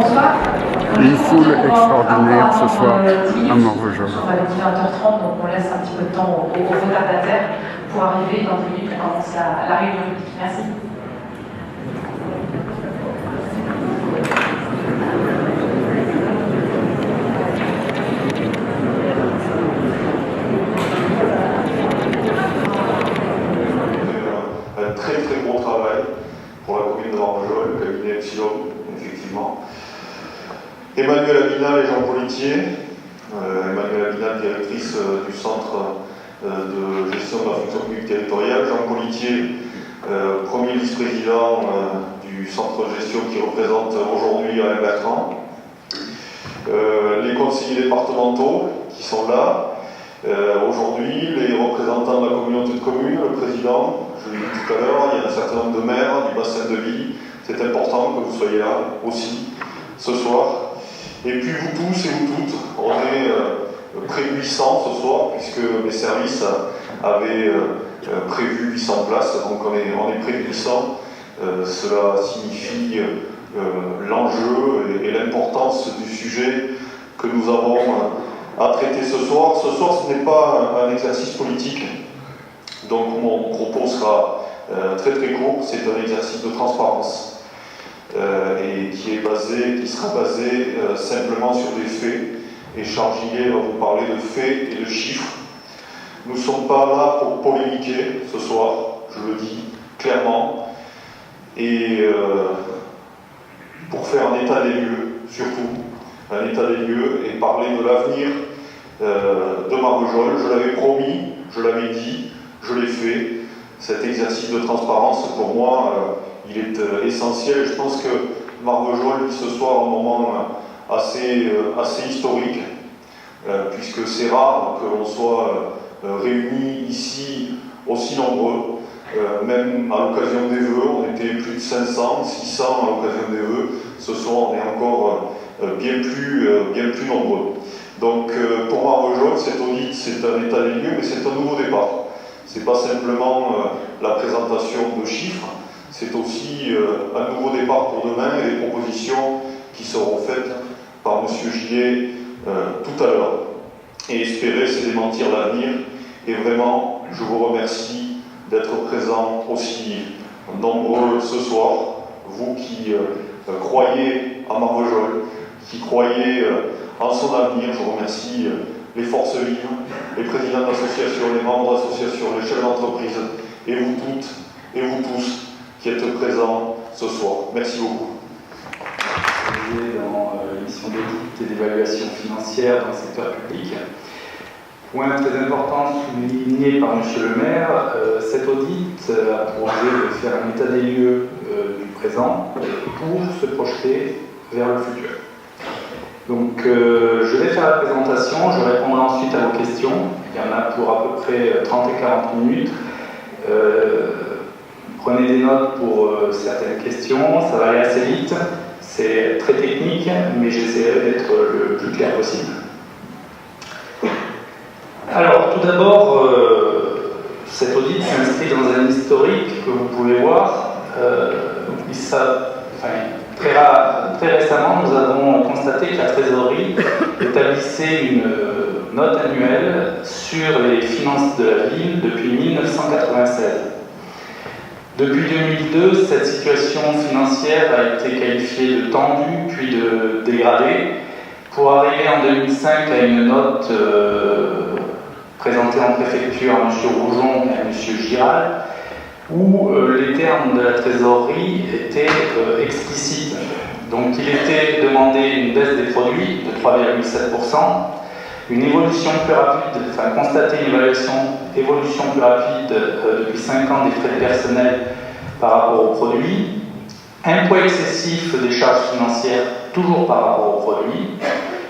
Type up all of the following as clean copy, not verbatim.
Bonsoir. Une foule extraordinaire ce soir à Marvejols. On va être 20h30, donc on laisse un petit peu de temps aux retardataires pour arriver. Dans 10 minutes, on commence la réunion publique. Merci. Un très très gros travail pour la commune de Marvejols, le cabinet Epsilon, effectivement. Emmanuel Abinal et Jean Politier. Emmanuel Abinal, directrice du centre de gestion de la fonction publique territoriale. Jean Politier, premier vice-président du centre de gestion qui représente aujourd'hui Alain Bertrand. Les conseillers départementaux qui sont là. Aujourd'hui, les représentants de la communauté de communes, le président, je l'ai dit tout à l'heure, il y a un certain nombre de maires du bassin de vie. C'est important que vous soyez là aussi ce soir. Et puis vous tous et vous toutes, on est près de 800 ce soir, puisque mes services avaient prévu 800 places, donc on est près de 800. Cela signifie l'enjeu et l'importance du sujet que nous avons à traiter ce soir. Ce soir, ce n'est pas un exercice politique, donc mon propos sera très très court. C'est un exercice de transparence et qui sera basé simplement sur des faits. Et Charles Gillet va vous parler de faits et de chiffres. Nous ne sommes pas là pour polémiquer ce soir, je le dis clairement, et pour faire un état des lieux, surtout, un état des lieux, et parler de l'avenir de Marvejols. Je l'avais promis, je l'avais dit, je l'ai fait. Cet exercice de transparence, pour moi, il est essentiel. Je pense que Marvejols vit ce soir un moment assez historique, puisque c'est rare que l'on soit réunis ici aussi nombreux. Même à l'occasion des vœux, on était plus de 500, 600 à l'occasion des vœux. Ce soir, on est encore bien plus nombreux. Donc, pour Marvejols, cet audit, c'est un état des lieux, mais c'est un nouveau départ. C'est pas simplement la présentation de chiffres, c'est aussi un nouveau départ pour demain et des propositions qui seront faites par M. Gillet tout à l'heure. Et espérer, c'est démentir l'avenir. Et vraiment, je vous remercie d'être présents aussi nombreux ce soir, vous qui croyez à Marvejols, qui croyez en son avenir. Je remercie les forces vives, les présidents d'associations, les membres d'associations, les chefs d'entreprise, et vous toutes et vous tous qui êtes présents ce soir. Merci beaucoup. Dans l'émission d'audit et d'évaluation financière dans le secteur public. Point très important souligné par M. le maire, cet audit a pour objet de faire un état des lieux du présent pour se projeter vers le futur. Donc je vais faire la présentation, je répondrai ensuite à vos questions. Il y en a pour à peu près 30 et 40 minutes. Prenez des notes pour certaines questions, ça va aller assez vite. C'est très technique, mais j'essaierai d'être le plus clair possible. Alors, tout d'abord, cet audit s'inscrit dans un historique que vous pouvez voir. Très récemment, nous avons constaté que la trésorerie établissait une note annuelle sur les finances de la ville depuis 1996. Depuis 2002, cette situation financière a été qualifiée de tendue puis de dégradée pour arriver en 2005 à une note présentée en préfecture à M. Roujon et à M. Giral où les termes de la trésorerie étaient explicites. Donc il était demandé une baisse des produits de 3,7%, une évolution plus rapide, constater une évolution plus rapide depuis 5 ans des frais de personnel par rapport aux produits, un poids excessif des charges financières toujours par rapport aux produits,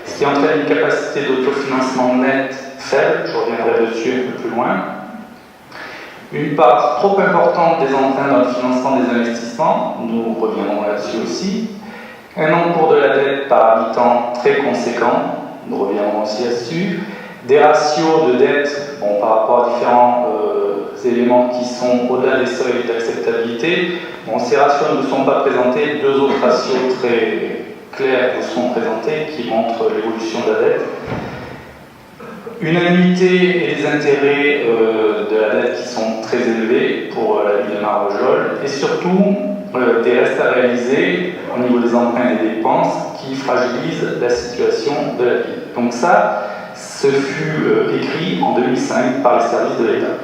ce qui entraîne une capacité d'autofinancement net faible, je reviendrai dessus un peu plus loin, une part trop importante des emprunts dans le financement des investissements, nous reviendrons là-dessus aussi, un encours de la dette par habitant très conséquent, nous reviendrons aussi là-dessus, des ratios de dette par rapport à différents éléments qui sont au-delà des seuils d'acceptabilité. Ces ratios ne sont pas présentés, deux autres ratios très clairs vous seront présentés qui montrent l'évolution de la dette. Une annuité et des intérêts de la dette qui sont très élevés pour la ville de Marvejols, et surtout des restes à réaliser au niveau des emprunts et des dépenses qui fragilisent la situation de la ville. Donc ça, ce fut écrit en 2005 par les services de l'État.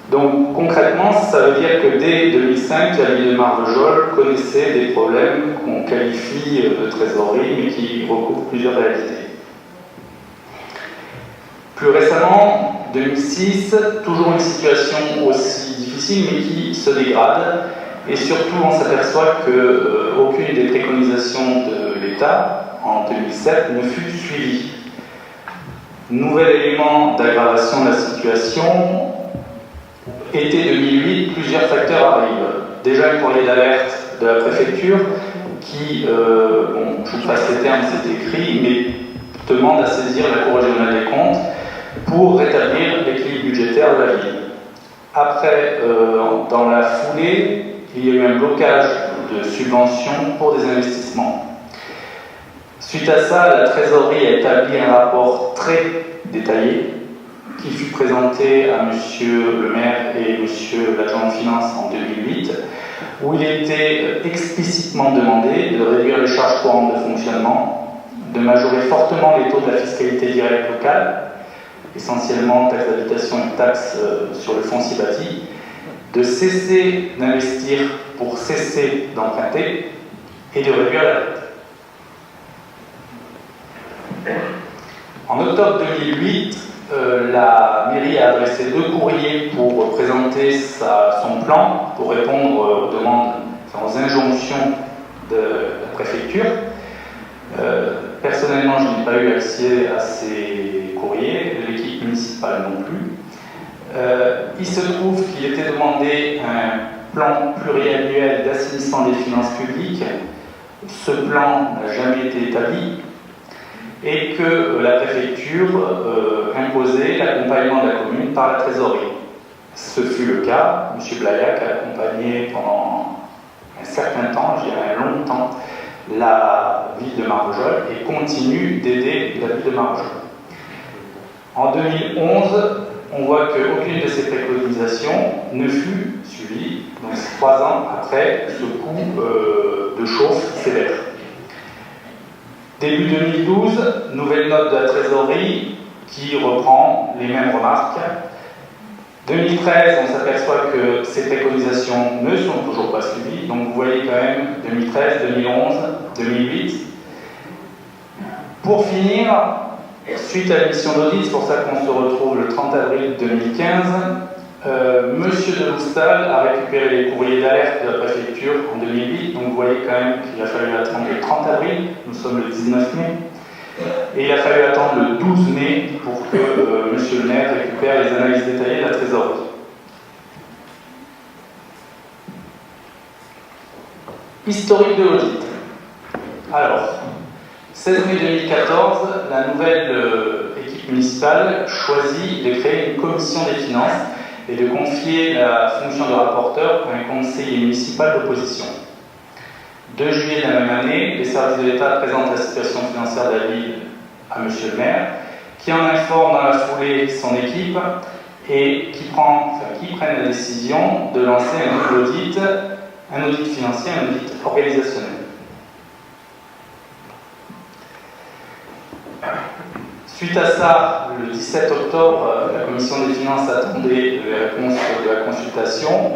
Donc concrètement, ça veut dire que dès 2005, la ville de Marvejols connaissait des problèmes qu'on qualifie de trésorerie, mais qui recoupent plusieurs réalités. Plus récemment, 2006, toujours une situation aussi difficile, mais qui se dégrade. Et surtout, on s'aperçoit qu'aucune des préconisations de l'État en 2007 ne fut suivie. Nouvel élément d'aggravation de la situation, été 2008, plusieurs facteurs arrivent. Déjà, un courrier d'alerte de la préfecture qui, je vous passe les termes, c'est écrit, mais demande à saisir la Cour régionale des comptes pour rétablir l'équilibre budgétaire de la ville. Après, dans la foulée, il y a eu un blocage de subventions pour des investissements. Suite à ça, la trésorerie a établi un rapport très détaillé qui fut présenté à Monsieur le maire et Monsieur l'adjoint de finances en 2008, où il était explicitement demandé de réduire les charges courantes de fonctionnement, de majorer fortement les taux de la fiscalité directe locale, essentiellement taxes d'habitation et taxes sur le foncier bâti, de cesser d'investir pour cesser d'emprunter et de réduire la dette. En octobre 2008, la mairie a adressé 2 courriers pour présenter son plan, pour répondre aux demandes, aux injonctions de la préfecture. Personnellement, je n'ai pas eu accès à ces courriers, l'équipe municipale non plus. Il se trouve qu'il était demandé un plan pluriannuel d'assainissement des finances publiques. Ce plan n'a jamais été établi et que la préfecture imposait l'accompagnement de la commune par la trésorerie. Ce fut le cas. M. Blaillac a accompagné pendant un certain temps, je dirais un long temps, la ville de Marvejols et continue d'aider la ville de Marvejols. En 2011, on voit qu'aucune de ces préconisations ne fut suivie, donc 3 ans après ce coup de chauffe sévère. Début 2012, nouvelle note de la trésorerie qui reprend les mêmes remarques. 2013, on s'aperçoit que ces préconisations ne sont toujours pas suivies, donc vous voyez quand même 2013, 2011, 2008. Pour finir, suite à la mission d'audit, c'est pour ça qu'on se retrouve le 30 avril 2015, Monsieur de Loustal a récupéré les courriers d'alerte de la préfecture en 2008, donc vous voyez quand même qu'il a fallu attendre le 30 avril, nous sommes le 19 mai, et il a fallu attendre le 12 mai pour que Monsieur le maire récupère les analyses détaillées de la trésorerie. Historique de l'audit. Alors, 16 mai 2014, la nouvelle équipe municipale choisit de créer une commission des finances et de confier la fonction de rapporteur à un conseiller municipal d'opposition. 2 juillet de la même année, les services de l'État présentent la situation financière de la ville à Monsieur le maire, qui en informe dans la foulée son équipe et qui prennent la décision de lancer un audit financier, un audit organisationnel. Suite à ça, le 17 octobre, la commission des finances attendait les réponses de la consultation.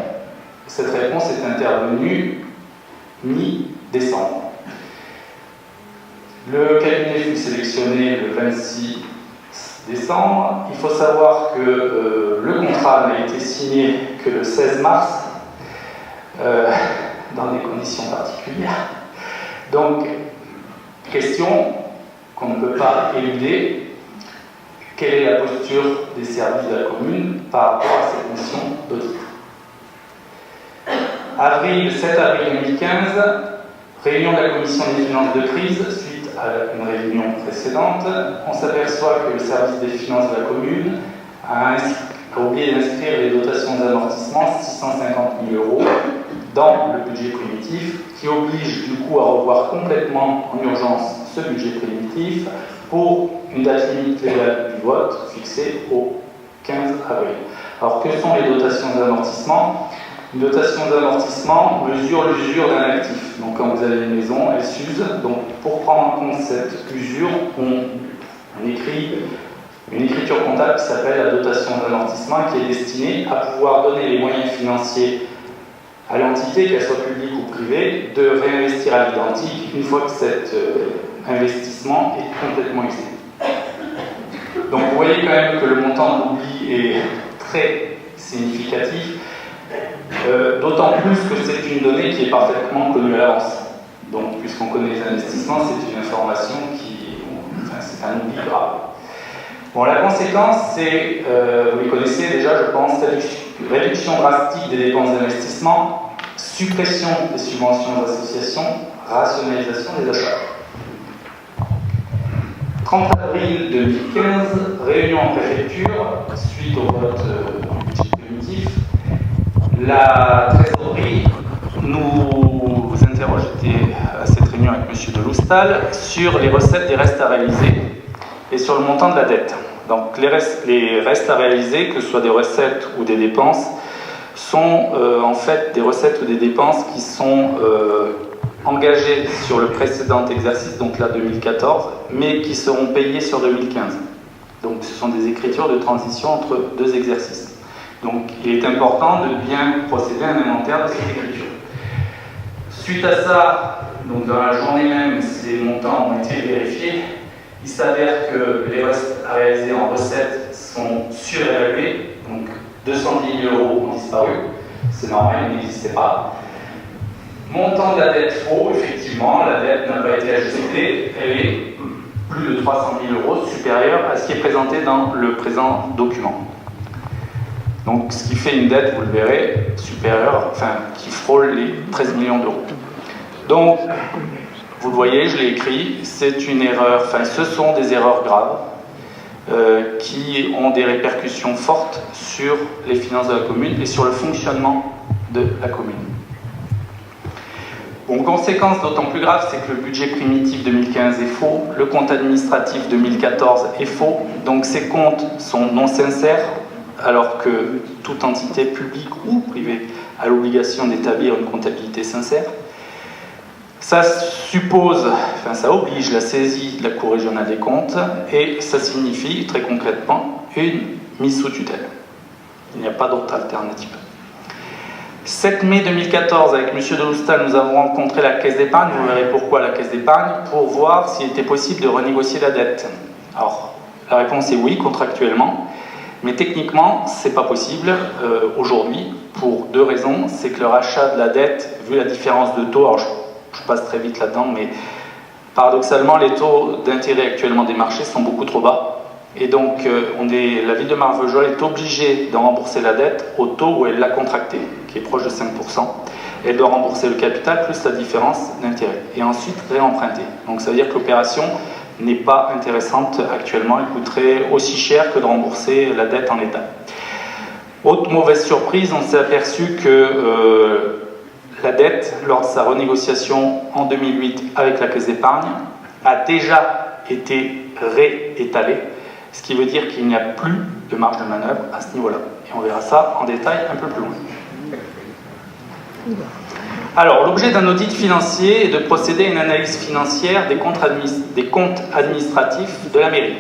Cette réponse est intervenue mi-décembre. Le cabinet fut sélectionné le 26 décembre. Il faut savoir que le contrat n'a été signé que le 16 mars, dans des conditions particulières. Donc, question qu'on ne peut pas éluder. Quelle est la posture des services de la commune par rapport à cette mission d'audit? 7 avril 2015, réunion de la commission des finances de crise suite à une réunion précédente. On s'aperçoit que le service des finances de la commune a oublié d'inscrire les dotations d'amortissement 650 000 € dans le budget primitif qui oblige du coup à revoir complètement en urgence ce budget primitif pour une date limite légale du vote fixée au 15 avril. Alors que sont les dotations d'amortissement? Une dotation d'amortissement mesure l'usure d'un actif. Donc quand vous avez une maison, elle s'use. Donc pour prendre en compte cette usure, on écrit une écriture comptable qui s'appelle la dotation d'amortissement, qui est destinée à pouvoir donner les moyens financiers à l'entité, qu'elle soit publique ou privée, de réinvestir à l'identique une fois que cet investissement est complètement usé. Donc vous voyez quand même que le montant de l'oubli est très significatif, d'autant plus que c'est une donnée qui est parfaitement connue à l'avance. Donc puisqu'on connaît les investissements, c'est une information c'est un oubli grave. Bon, la conséquence, c'est, vous les connaissez déjà, je pense, réduction drastique des dépenses d'investissement, suppression des subventions aux associations, rationalisation des achats. 30 avril 2015, réunion en préfecture, suite au vote du budget primitif. La trésorerie nous interroge, j'étais à cette réunion avec M. Deloustal, sur les recettes des restes à réaliser et sur le montant de la dette. Donc les restes à réaliser, que ce soit des recettes ou des dépenses, sont en fait des recettes ou des dépenses qui sont engagées sur le précédent exercice, donc là 2014, mais qui seront payées sur 2015. Donc ce sont des écritures de transition entre deux exercices. Donc il est important de bien procéder à un inventaire de cette écriture. Suite à ça, donc dans la journée même, ces montants ont été vérifiés. Il s'avère que les restes à réaliser en recettes sont surévalués, donc 210 000 € ont disparu, c'est normal, ils n'existaient pas. Montant de la dette faux, effectivement, la dette n'a pas été ajustée, elle est plus de 300 000 € supérieure à ce qui est présenté dans le présent document. Donc ce qui fait une dette, vous le verrez, supérieure, qui frôle les 13 millions d'euros. Donc, vous le voyez, je l'ai écrit, c'est une erreur, ce sont des erreurs graves qui ont des répercussions fortes sur les finances de la commune et sur le fonctionnement de la commune. Bon, conséquence d'autant plus grave, c'est que le budget primitif 2015 est faux, le compte administratif 2014 est faux, donc ces comptes sont non sincères, alors que toute entité publique ou privée a l'obligation d'établir une comptabilité sincère. Ça suppose, ça oblige la saisie de la Cour régionale des comptes et ça signifie très concrètement une mise sous tutelle. Il n'y a pas d'autre alternative. 7 mai 2014, avec M. Deloustal, nous avons rencontré la Caisse d'épargne, vous verrez pourquoi la Caisse d'épargne, pour voir s'il était possible de renégocier la dette. Alors, la réponse est oui, contractuellement, mais techniquement, ce n'est pas possible aujourd'hui, pour deux raisons. C'est que le rachat de la dette, vu la différence de taux, alors je passe très vite là-dedans, mais paradoxalement, les taux d'intérêt actuellement des marchés sont beaucoup trop bas. Et donc, la ville de Marvejols est obligée de rembourser la dette au taux où elle l'a contractée, qui est proche de 5%. Elle doit rembourser le capital plus la différence d'intérêt. Et ensuite, réemprunter. Donc, ça veut dire que l'opération n'est pas intéressante actuellement. Elle coûterait aussi cher que de rembourser la dette en l'état. Autre mauvaise surprise, on s'est aperçu que la dette, lors de sa renégociation en 2008 avec la Caisse d'épargne, a déjà été réétalée, ce qui veut dire qu'il n'y a plus de marge de manœuvre à ce niveau-là. Et on verra ça en détail un peu plus loin. Alors, l'objet d'un audit financier est de procéder à une analyse financière des comptes administratifs de la mairie.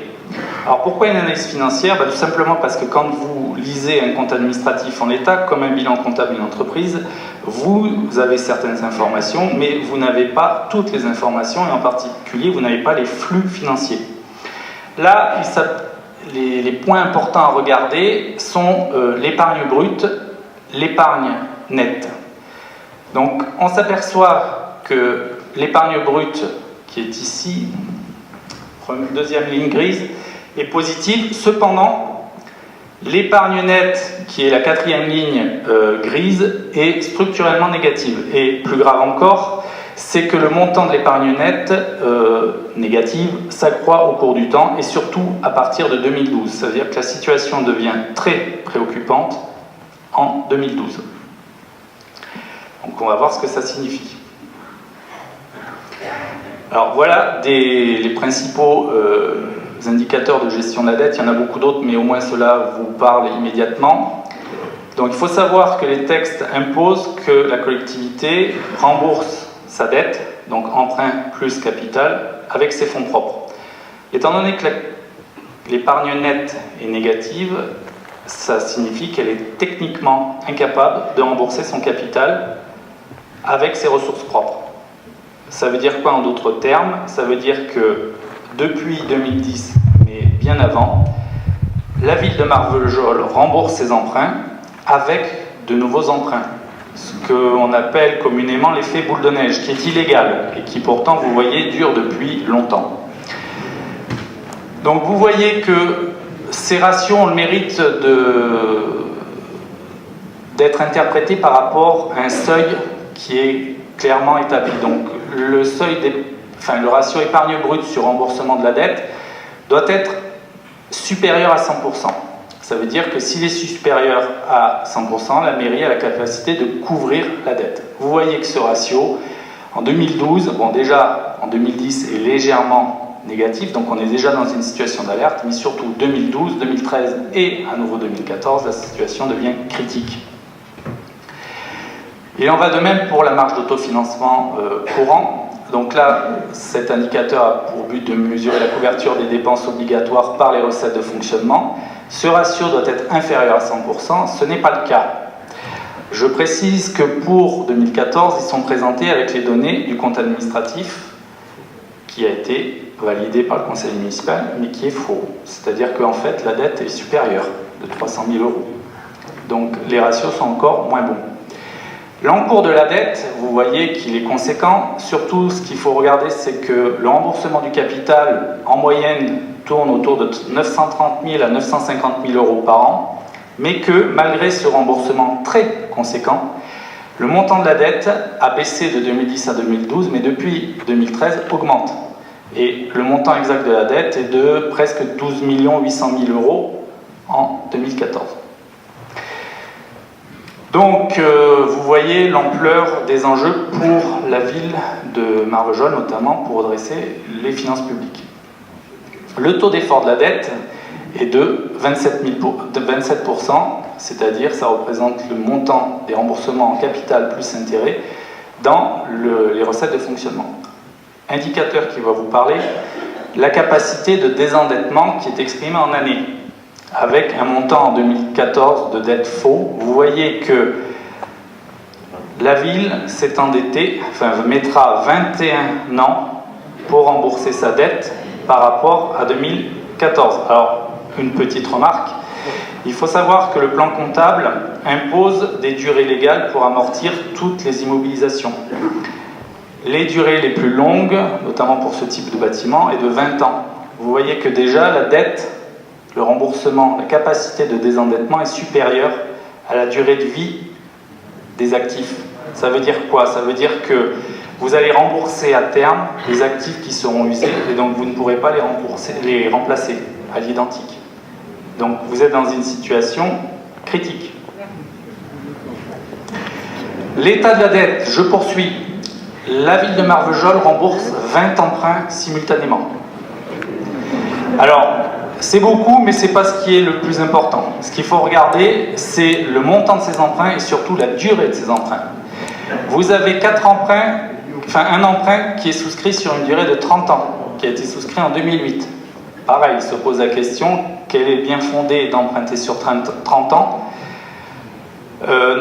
Alors, pourquoi une analyse financière ? Tout simplement parce que quand vous lisez un compte administratif en état, comme un bilan comptable d'une entreprise, vous avez certaines informations, mais vous n'avez pas toutes les informations, et en particulier, vous n'avez pas les flux financiers. Là, les points importants à regarder sont l'épargne brute, l'épargne nette. Donc, on s'aperçoit que l'épargne brute, qui est ici, deuxième ligne grise, est positive. Cependant, l'épargne nette, qui est la quatrième ligne grise, est structurellement négative. Et plus grave encore, c'est que le montant de l'épargne nette négative s'accroît au cours du temps et surtout à partir de 2012. Ça veut dire que la situation devient très préoccupante en 2012. Donc on va voir ce que ça signifie. Alors voilà les principaux indicateurs de gestion de la dette. Il y en a beaucoup d'autres, mais au moins cela vous parle immédiatement. Donc il faut savoir que les textes imposent que la collectivité rembourse sa dette, donc emprunt plus capital, avec ses fonds propres. Étant donné que l'épargne nette est négative, ça signifie qu'elle est techniquement incapable de rembourser son capital avec ses ressources propres. Ça veut dire quoi en d'autres termes? Ça veut dire que depuis 2010, mais bien avant, la ville de Marvejols rembourse ses emprunts avec de nouveaux emprunts. Ce qu'on appelle communément l'effet boule de neige, qui est illégal et qui pourtant, vous voyez, dure depuis longtemps. Donc vous voyez que ces ratios ont le mérite d'être interprétés par rapport à un seuil qui est clairement établi. Donc le ratio épargne brute sur remboursement de la dette doit être supérieur à 100%. Ça veut dire que s'il est supérieur à 100%, la mairie a la capacité de couvrir la dette. Vous voyez que ce ratio, en 2012, bon déjà en 2010 est légèrement négatif, donc on est déjà dans une situation d'alerte, mais surtout 2012, 2013 et à nouveau 2014, la situation devient critique. Il en va de même pour la marge d'autofinancement courant. Donc là, cet indicateur a pour but de mesurer la couverture des dépenses obligatoires par les recettes de fonctionnement. Ce ratio doit être inférieur à 100%, ce n'est pas le cas. Je précise que pour 2014, ils sont présentés avec les données du compte administratif qui a été validé par le conseil municipal, mais qui est faux. C'est-à-dire qu'en fait, la dette est supérieure de 300 000 €. Donc les ratios sont encore moins bons. L'encours de la dette, vous voyez qu'il est conséquent. Surtout, ce qu'il faut regarder, c'est que le remboursement du capital, en moyenne, tourne autour de 930 000 à 950 000 € par an, mais que malgré ce remboursement très conséquent, le montant de la dette a baissé de 2010 à 2012, mais depuis 2013 augmente. Et le montant exact de la dette est de presque 12 800 000 € en 2014. Donc, vous voyez l'ampleur des enjeux pour la ville de Marvejols, notamment pour redresser les finances publiques. Le taux d'effort de la dette est de 27%, c'est-à-dire ça représente le montant des remboursements en capital plus intérêt dans les recettes de fonctionnement. Indicateur qui va vous parler, la capacité de désendettement qui est exprimée en année. Avec un montant en 2014 de dette faux, vous voyez que la ville s'est endettée, mettra 21 ans pour rembourser sa dette par rapport à 2014. Alors, une petite remarque, il faut savoir que le plan comptable impose des durées légales pour amortir toutes les immobilisations. Les durées les plus longues, notamment pour ce type de bâtiment, est de 20 ans. Vous voyez que déjà la dette, le remboursement, la capacité de désendettement est supérieure à la durée de vie des actifs. Ça veut dire quoi? Ça veut dire que vous allez rembourser à terme les actifs qui seront usés et donc vous ne pourrez pas les remplacer à l'identique. Donc vous êtes dans une situation critique. L'état de la dette, je poursuis. La ville de Marvejols rembourse 20 emprunts simultanément. Alors, c'est beaucoup, mais ce n'est pas ce qui est le plus important. Ce qu'il faut regarder, c'est le montant de ces emprunts et surtout la durée de ces emprunts. Vous avez un emprunt qui est souscrit sur une durée de 30 ans, qui a été souscrit en 2008. Pareil, il se pose la question, quel est bien fondé d'emprunter sur 30 ans,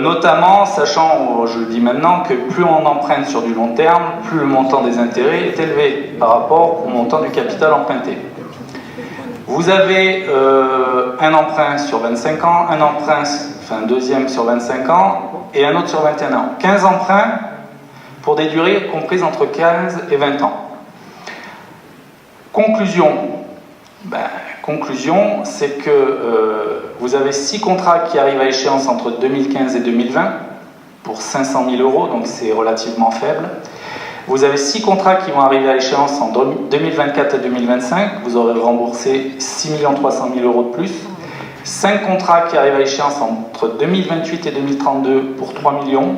notamment sachant, je le dis maintenant, que plus on emprunte sur du long terme, plus le montant des intérêts est élevé par rapport au montant du capital emprunté. Vous avez un emprunt sur 25 ans, un deuxième sur 25 ans et un autre sur 21 ans. 15 emprunts pour des durées comprises entre 15 et 20 ans. Conclusion, c'est que vous avez 6 contrats qui arrivent à échéance entre 2015 et 2020 pour 500 000 €, donc c'est relativement faible. Vous avez 6 contrats qui vont arriver à échéance en 2024 et 2025. Vous aurez remboursé 6 300 000 € de plus. 5 contrats qui arrivent à échéance entre 2028 et 2032 pour 3 millions.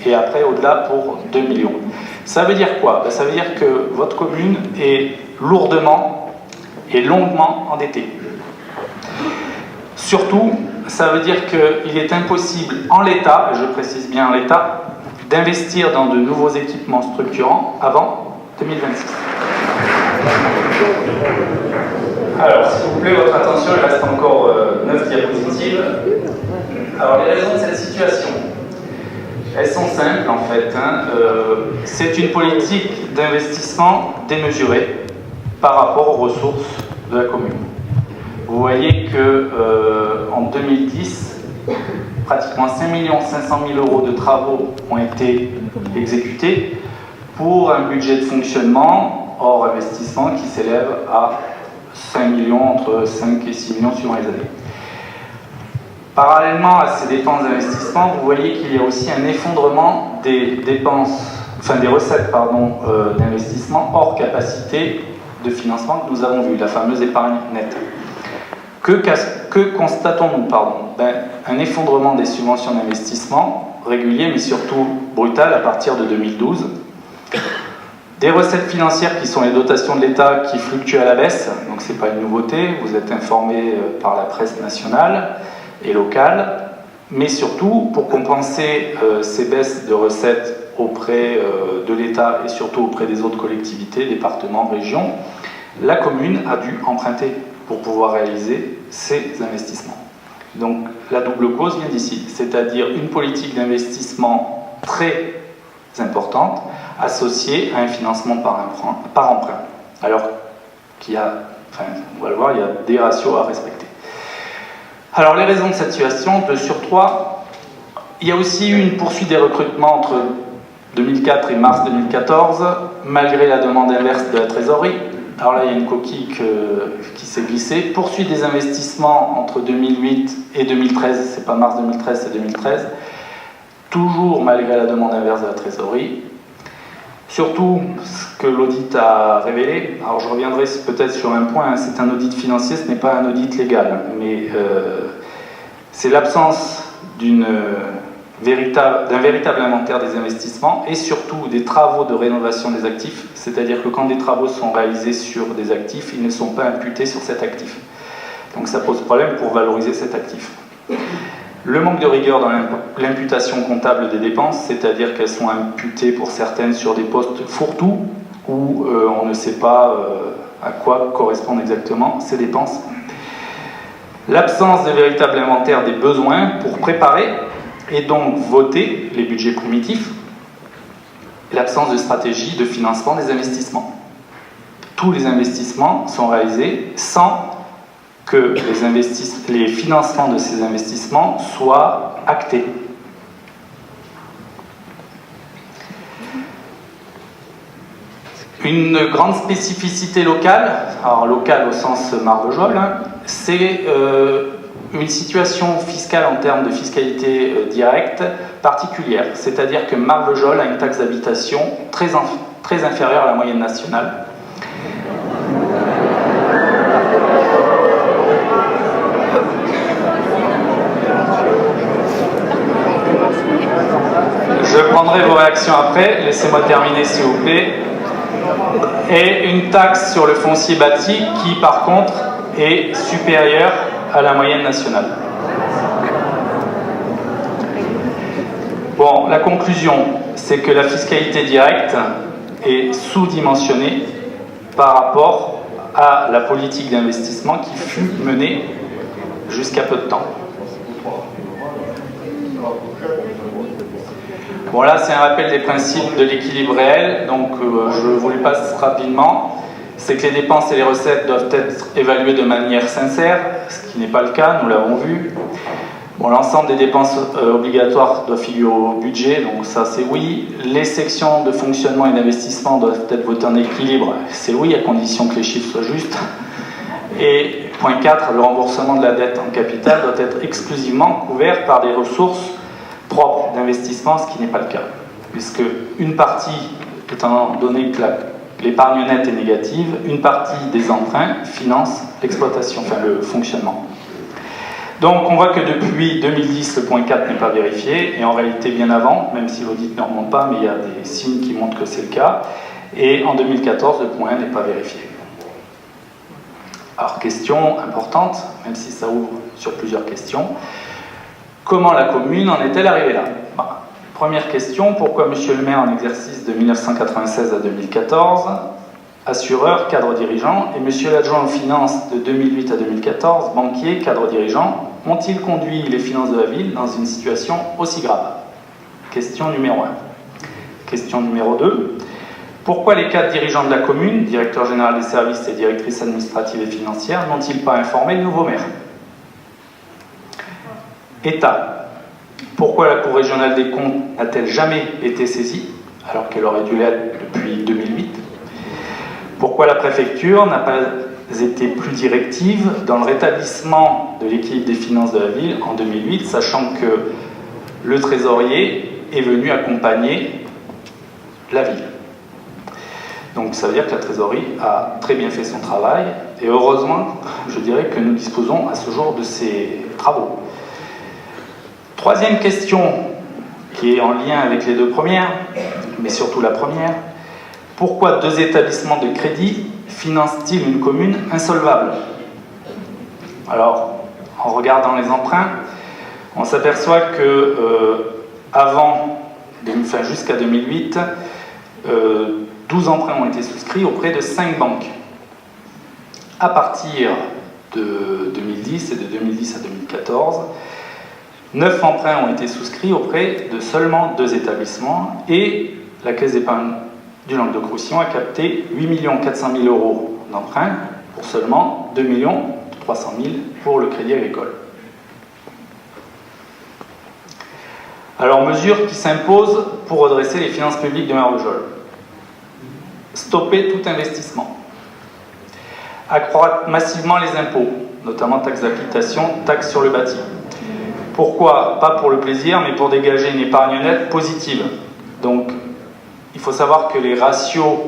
Et après, au-delà, pour 2 millions. Ça veut dire quoi? Ça veut dire que votre commune est lourdement et longuement endettée. Surtout, ça veut dire qu'il est impossible en l'état, et je précise bien en l'état, d'investir dans de nouveaux équipements structurants avant 2026. Alors, s'il vous plaît, votre attention, il reste encore 9 diapositives. Alors, les raisons de cette situation, elles sont simples en fait. C'est une politique d'investissement démesurée par rapport aux ressources de la commune. Vous voyez qu'en 2010, pratiquement 5 500 000 € de travaux ont été exécutés pour un budget de fonctionnement hors investissement qui s'élève à 5 millions, entre 5 et 6 millions suivant les années. Parallèlement à ces dépenses d'investissement, vous voyez qu'il y a aussi un effondrement des recettes d'investissement hors capacité de financement que nous avons vu, la fameuse épargne nette. Que constatons-nous? Un effondrement des subventions d'investissement régulier, mais surtout brutal à partir de 2012. Des recettes financières qui sont les dotations de l'État qui fluctuent à la baisse, donc ce n'est pas une nouveauté, vous êtes informés par la presse nationale et locale, mais surtout pour compenser ces baisses de recettes auprès de l'État et surtout auprès des autres collectivités, départements, régions, la commune a dû emprunter pour pouvoir réaliser ces investissements. Donc la double cause vient d'ici, c'est-à-dire une politique d'investissement très importante associée à un financement par emprunt. Alors qu'il y a, on va le voir, il y a des ratios à respecter. Alors les raisons de cette situation, de surcroît, il y a aussi eu une poursuite des recrutements entre 2004 et mars 2014, malgré la demande inverse de la trésorerie. Alors là, il y a une coquille qui s'est glissée. Poursuite des investissements entre 2008 et 2013, c'est pas mars 2013, c'est 2013. Toujours malgré la demande inverse de la trésorerie. Surtout, ce que l'audit a révélé, alors je reviendrai peut-être sur un point, c'est un audit financier, ce n'est pas un audit légal, mais c'est l'absence d'un véritable inventaire des investissements et surtout des travaux de rénovation des actifs, c'est-à-dire que quand des travaux sont réalisés sur des actifs, ils ne sont pas imputés sur cet actif. Donc ça pose problème pour valoriser cet actif. Le manque de rigueur dans l'imputation comptable des dépenses, c'est-à-dire qu'elles sont imputées pour certaines sur des postes fourre-tout, où on ne sait pas à quoi correspondent exactement ces dépenses. L'absence de véritable inventaire des besoins pour préparer et donc voter les budgets primitifs, et l'absence de stratégie de financement des investissements. Tous les investissements sont réalisés sans que les financements de ces investissements soient actés. Une grande spécificité locale, alors locale au sens Marvejols, c'est une situation fiscale en termes de fiscalité directe particulière. C'est-à-dire que Marvejols a une taxe d'habitation très inférieure à la moyenne nationale. Je prendrai vos réactions après, laissez-moi terminer s'il vous plaît. Et une taxe sur le foncier bâti qui par contre est supérieure à la moyenne nationale. Bon, la conclusion, c'est que la fiscalité directe est sous-dimensionnée par rapport à la politique d'investissement qui fut menée jusqu'à peu de temps. Bon, là, c'est un rappel des principes de l'équilibre réel, donc je vous le passe rapidement. C'est que les dépenses et les recettes doivent être évaluées de manière sincère, ce qui n'est pas le cas, nous l'avons vu. Bon, l'ensemble des dépenses obligatoires doit figurer au budget, donc ça c'est oui. Les sections de fonctionnement et d'investissement doivent être votées en équilibre, c'est oui, à condition que les chiffres soient justes. Et point 4, le remboursement de la dette en capital doit être exclusivement couvert par des ressources propres d'investissement, ce qui n'est pas le cas. Puisque une partie, étant donné que l'épargne nette est négative, une partie des emprunts finance l'exploitation, enfin le fonctionnement. Donc on voit que depuis 2010, le point 4 n'est pas vérifié, et en réalité bien avant, même si l'audit ne remonte pas, mais il y a des signes qui montrent que c'est le cas, et en 2014, le point 1 n'est pas vérifié. Alors question importante, même si ça ouvre sur plusieurs questions, comment la commune en est-elle arrivée là? Première question, pourquoi monsieur le maire en exercice de 1996 à 2014, assureur, cadre dirigeant, et monsieur l'adjoint aux finances de 2008 à 2014, banquier, cadre dirigeant, ont-ils conduit les finances de la ville dans une situation aussi grave? Question numéro 1. Question numéro 2. Pourquoi les 4 dirigeants de la commune, directeur général des services et directrice administrative et financière, n'ont-ils pas informé le nouveau maire? État. Pourquoi la Cour régionale des comptes n'a-t-elle jamais été saisie, alors qu'elle aurait dû l'être depuis 2008? Pourquoi la préfecture n'a pas été plus directive dans le rétablissement de l'équilibre des finances de la ville en 2008, sachant que le trésorier est venu accompagner la ville? Donc ça veut dire que la trésorerie a très bien fait son travail, et heureusement, je dirais que nous disposons à ce jour de ces travaux. Troisième question, qui est en lien avec les deux premières, mais surtout la première, pourquoi 2 établissements de crédit financent-ils une commune insolvable? Alors, en regardant les emprunts, on s'aperçoit que jusqu'à 2008, 12 emprunts ont été souscrits auprès de 5 banques. À partir de 2010 et de 2010 à 2014, 9 emprunts ont été souscrits auprès de seulement 2 établissements, et la Caisse d'épargne du Languedoc-Roussillon a capté 8 400 000 € d'emprunts pour seulement 2 300 000 pour le Crédit Agricole. Alors, mesures qui s'imposent pour redresser les finances publiques de Marvejols. Stopper tout investissement. Accroître massivement les impôts, notamment taxes d'habitation, taxes sur le bâti. Pourquoi? Pas pour le plaisir, mais pour dégager une épargne nette positive. Donc, il faut savoir que les ratios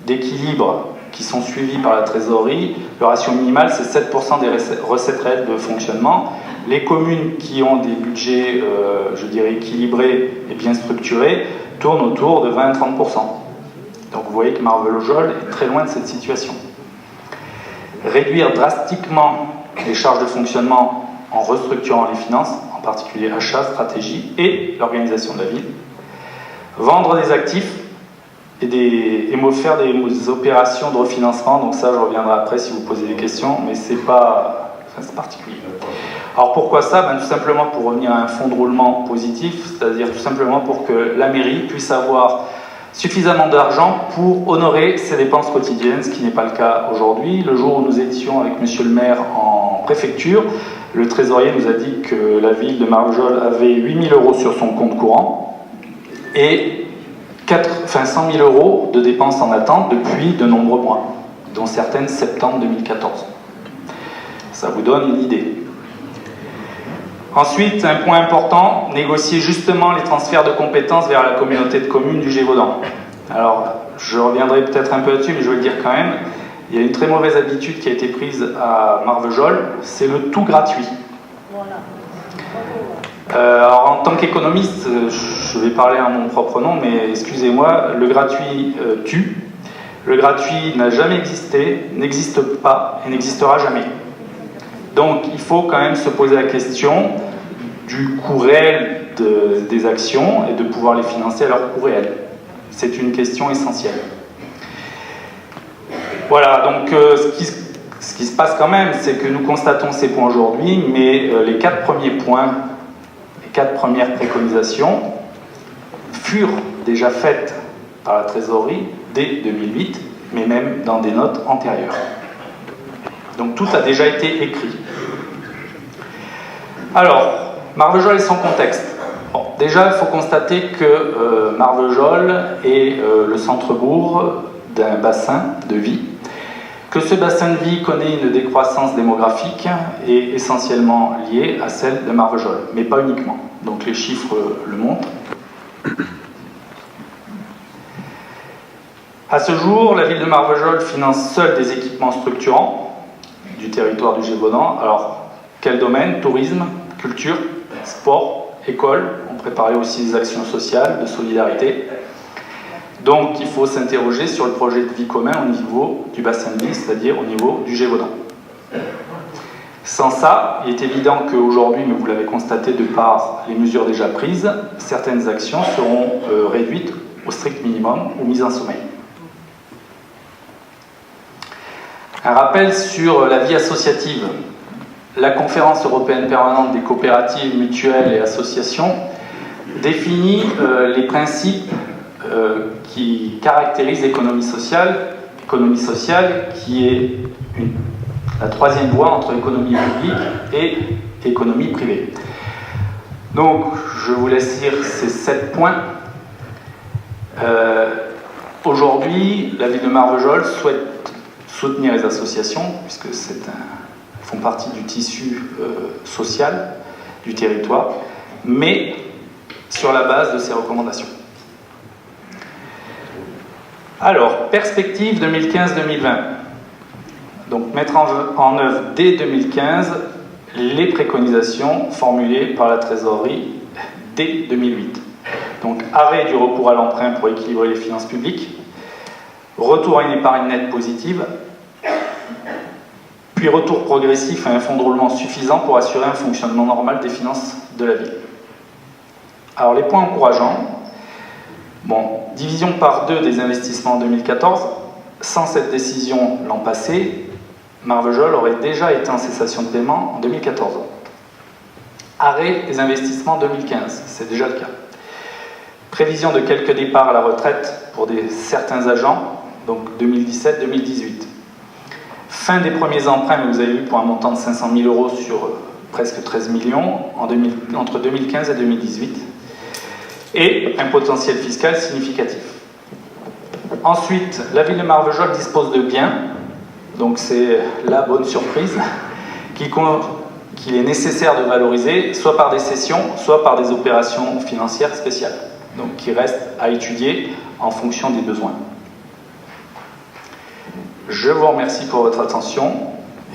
d'équilibre qui sont suivis par la trésorerie, le ratio minimal, c'est 7% des recettes réelles de fonctionnement. Les communes qui ont des budgets, je dirais, équilibrés et bien structurés, tournent autour de 20 à 30%. Donc, vous voyez que Marvejols est très loin de cette situation. Réduire drastiquement les charges de fonctionnement en restructurant les finances, en particulier achat, stratégie et l'organisation de la ville. Vendre des actifs et faire des opérations de refinancement. Donc ça, je reviendrai après si vous posez des questions, mais c'est particulier. Alors pourquoi ça? Tout simplement pour revenir à un fonds de roulement positif, c'est-à-dire tout simplement pour que la mairie puisse avoir suffisamment d'argent pour honorer ses dépenses quotidiennes, ce qui n'est pas le cas aujourd'hui. Le jour où nous étions avec monsieur le maire en préfecture, le trésorier nous a dit que la ville de Marvejols avait 8 000 € sur son compte courant et 100 000 € de dépenses en attente depuis de nombreux mois, dont certaines septembre 2014. Ça vous donne une idée. Ensuite, un point important, négocier justement les transferts de compétences vers la communauté de communes du Gévaudan. Alors, je reviendrai peut-être un peu là-dessus, mais je vais le dire quand même. Il y a une très mauvaise habitude qui a été prise à Marvejols, c'est le tout gratuit. Alors, en tant qu'économiste, je vais parler en mon propre nom, mais excusez-moi, le gratuit tue. Le gratuit n'a jamais existé, n'existe pas et n'existera jamais. Donc, il faut quand même se poser la question du coût réel des actions et de pouvoir les financer à leur coût réel. C'est une question essentielle. Voilà, donc ce qui se passe quand même, c'est que nous constatons ces points aujourd'hui, mais les 4 premiers points, les 4 premières préconisations furent déjà faites par la trésorerie dès 2008, mais même dans des notes antérieures. Donc tout a déjà été écrit. Alors, Marvejols et son contexte. Bon, déjà, il faut constater que Marvejols est le centre-bourg d'un bassin de vie, que ce bassin de vie connaît une décroissance démographique et essentiellement liée à celle de Marvejols, mais pas uniquement. Donc les chiffres le montrent. À ce jour, la ville de Marvejols finance seule des équipements structurants du territoire du Gévaudan. Alors, Quel domaine? Tourisme, culture, sport, école. On préparait aussi des actions sociales, de solidarité. Donc il faut s'interroger sur le projet de vie commun au niveau du bassin de vie, c'est-à-dire au niveau du Gévaudan. Sans ça, il est évident qu'aujourd'hui, mais vous l'avez constaté de par les mesures déjà prises, certaines actions seront réduites au strict minimum ou mises en sommeil. Un rappel sur la vie associative. La conférence européenne permanente des coopératives, mutuelles et associations définit les principes qui caractérisent l'économie sociale qui est la troisième voie entre économie publique et économie privée. Donc, je vous laisse lire ces 7 points. Aujourd'hui, la ville de Marvejols souhaite soutenir les associations, puisque font partie du tissu social du territoire, mais sur la base de ces recommandations. Alors, perspective 2015-2020. Donc, mettre en œuvre dès 2015 les préconisations formulées par la trésorerie dès 2008. Donc, arrêt du recours à l'emprunt pour équilibrer les finances publiques, retour à une épargne nette positive, puis retour progressif à un fonds de roulement suffisant pour assurer un fonctionnement normal des finances de la ville. Alors, les points encourageants. Bon, division par 2 des investissements en 2014. Sans cette décision l'an passé, Marvejols aurait déjà été en cessation de paiement en 2014. Arrêt des investissements en 2015, c'est déjà le cas. Prévision de quelques départs à la retraite pour certains agents, donc 2017-2018. Fin des premiers emprunts, mais vous avez vu, pour un montant de 500 000 € sur presque 13 millions entre 2015 et 2018. Et un potentiel fiscal significatif. Ensuite, la ville de Marvejols dispose de biens, donc c'est la bonne surprise, qu'il est nécessaire de valoriser, soit par des cessions, soit par des opérations financières spéciales, donc qui restent à étudier en fonction des besoins. Je vous remercie pour votre attention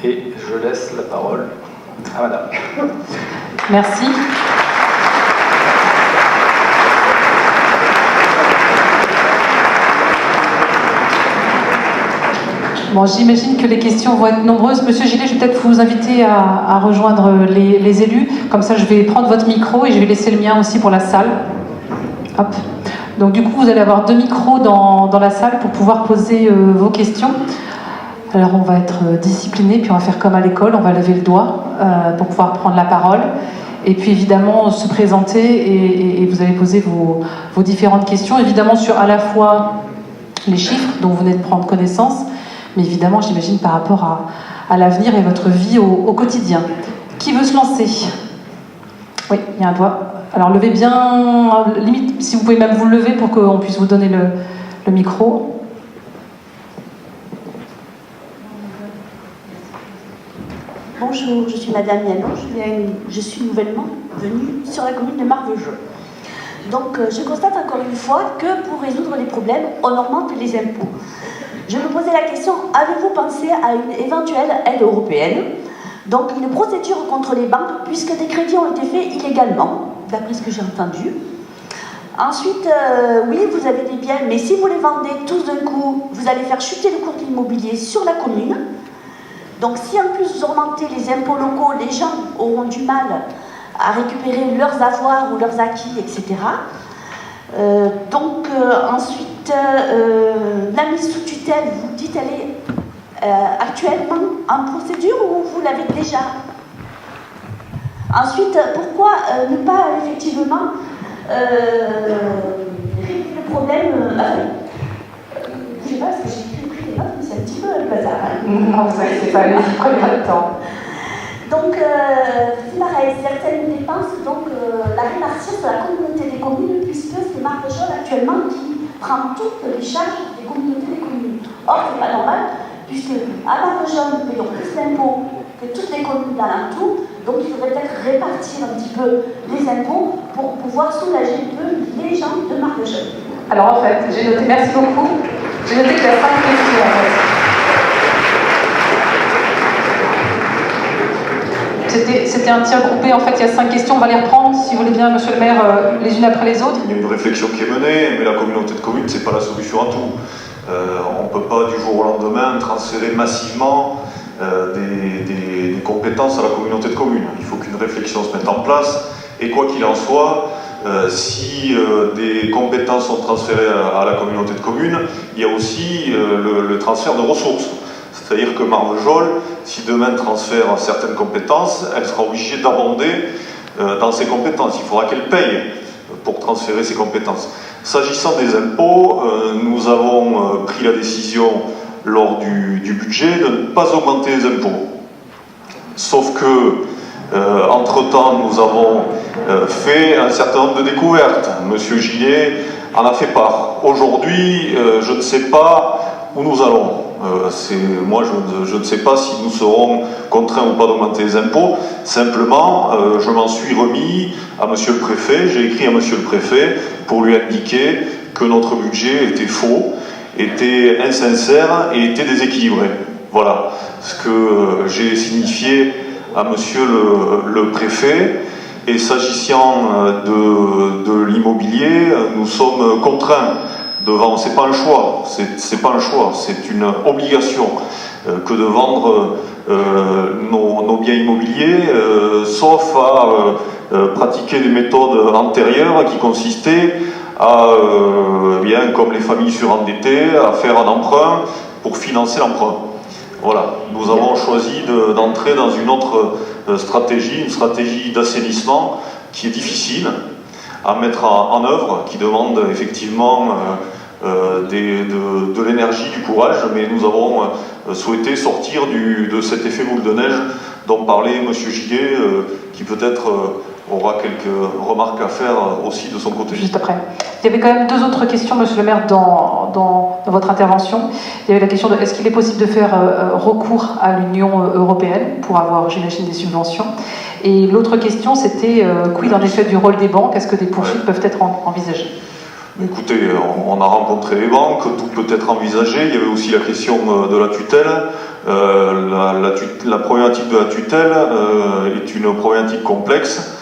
et je laisse la parole à madame. Merci. Bon, j'imagine que les questions vont être nombreuses. Monsieur Gillet, je vais peut-être vous inviter à rejoindre les élus. Comme ça, je vais prendre votre micro et je vais laisser le mien aussi pour la salle. Hop. Donc du coup, vous allez avoir 2 micros dans la salle pour pouvoir poser vos questions. Alors on va être discipliné, puis on va faire comme à l'école, on va lever le doigt pour pouvoir prendre la parole. Et puis évidemment, se présenter et vous allez poser vos différentes questions. Évidemment sur à la fois les chiffres dont vous venez de prendre connaissance, mais évidemment, j'imagine, par rapport à l'avenir et votre vie au quotidien. Qui veut se lancer? Oui, il y a un doigt. Alors, levez bien, limite, si vous pouvez même vous lever pour qu'on puisse vous donner le micro. Bonjour, je suis Madame Yanon, je suis nouvellement venue sur la commune de Marvejols. Donc, je constate encore une fois que pour résoudre les problèmes, on augmente les impôts. Je me posais la question, avez-vous pensé à une éventuelle aide européenne? Donc une procédure contre les banques, puisque des crédits ont été faits illégalement, d'après ce que j'ai entendu. Ensuite, oui, vous avez des biens, mais si vous les vendez tous d'un coup, vous allez faire chuter le cours de l'immobilier sur la commune. Donc si en plus vous augmentez les impôts locaux, les gens auront du mal à récupérer leurs avoirs ou leurs acquis, etc. Ensuite, la mise sous tutelle, vous dites, elle est actuellement en procédure ou vous l'avez déjà? Ensuite, pourquoi ne pas effectivement régler le problème je ne sais pas, parce que j'ai pris les notes, mais c'est un petit peu le bazar. Non, vous inquiétez pas, allez-y, prenez votre temps. Donc, c'est pareil, certaines dépenses, donc la répartir sur la communauté des communes, puisque c'est Marvejols actuellement qui prend toutes les charges des communautés des communes. Or, c'est pas normal, puisque à Marvejols, nous payons plus d'impôts que toutes les communes d'alentour, donc il faudrait peut-être répartir un petit peu les impôts pour pouvoir soulager un peu les gens de Marvejols. Alors en fait, j'ai noté, merci beaucoup, j'ai noté qu'il y a 5 questions en fait. c'était un tir groupé, en fait il y a 5 questions, on va les reprendre, si vous voulez bien, monsieur le maire, les unes après les autres. Il y a une réflexion qui est menée, mais la communauté de communes, c'est pas la solution à tout. On ne peut pas du jour au lendemain transférer massivement des compétences à la communauté de communes. Il faut qu'une réflexion se mette en place, et quoi qu'il en soit, si des compétences sont transférées à la communauté de communes, il y a aussi le transfert de ressources. C'est-à-dire que Marvejols, si demain transfère certaines compétences, elle sera obligée d'abonder dans ses compétences. Il faudra qu'elle paye pour transférer ses compétences. S'agissant des impôts, nous avons pris la décision lors du budget de ne pas augmenter les impôts. Sauf que, entre-temps, nous avons fait un certain nombre de découvertes. Monsieur Gillet en a fait part. Aujourd'hui, je ne sais pas où nous allons. Moi, je ne sais pas si nous serons contraints ou pas d'augmenter les impôts. Simplement, je m'en suis remis à monsieur le préfet. J'ai écrit à monsieur le préfet pour lui indiquer que notre budget était faux, était insincère et était déséquilibré. Voilà ce que j'ai signifié à monsieur le préfet. Et s'agissant de l'immobilier, nous sommes contraints devant, c'est pas un choix, c'est pas un choix, c'est une obligation que de vendre nos biens immobiliers, sauf à pratiquer des méthodes antérieures qui consistaient à, bien comme les familles surendettées, à faire un emprunt pour financer l'emprunt. Voilà, nous avons choisi d'entrer dans une autre stratégie, une stratégie d'assainissement qui est difficile à mettre en œuvre, qui demande effectivement de l'énergie, du courage, mais nous avons souhaité sortir de cet effet boule de neige dont parlait M. Gillet, qui peut-être aura quelques remarques à faire aussi de son côté. Juste après. Il y avait quand même 2 autres questions, monsieur le maire, dans votre intervention. Il y avait la question de est-ce qu'il est possible de faire recours à l'Union européenne pour avoir, j'imagine, des subventions. Et l'autre question, c'était quid en effet du rôle des banques? Est-ce que des poursuites peuvent être envisagées? Écoutez, on a rencontré les banques, tout peut être envisagé. Il y avait aussi la question de la tutelle. La problématique de la tutelle est une problématique complexe.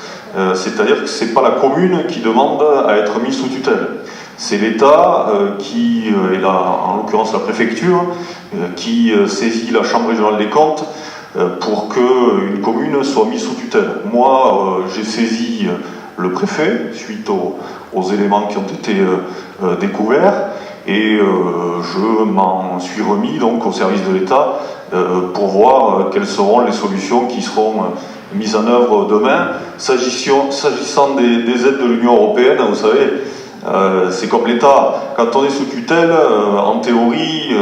C'est-à-dire que ce n'est pas la commune qui demande à être mise sous tutelle. C'est l'État qui, et en l'occurrence la préfecture, qui saisit la Chambre régionale des comptes pour qu'une commune soit mise sous tutelle. Moi, j'ai saisi le préfet suite aux éléments qui ont été découverts et je m'en suis remis donc au service de l'État pour voir quelles seront les solutions qui seront mises en œuvre demain. S'agissant des aides de l'Union européenne, vous savez, c'est comme l'État. Quand on est sous tutelle, en théorie,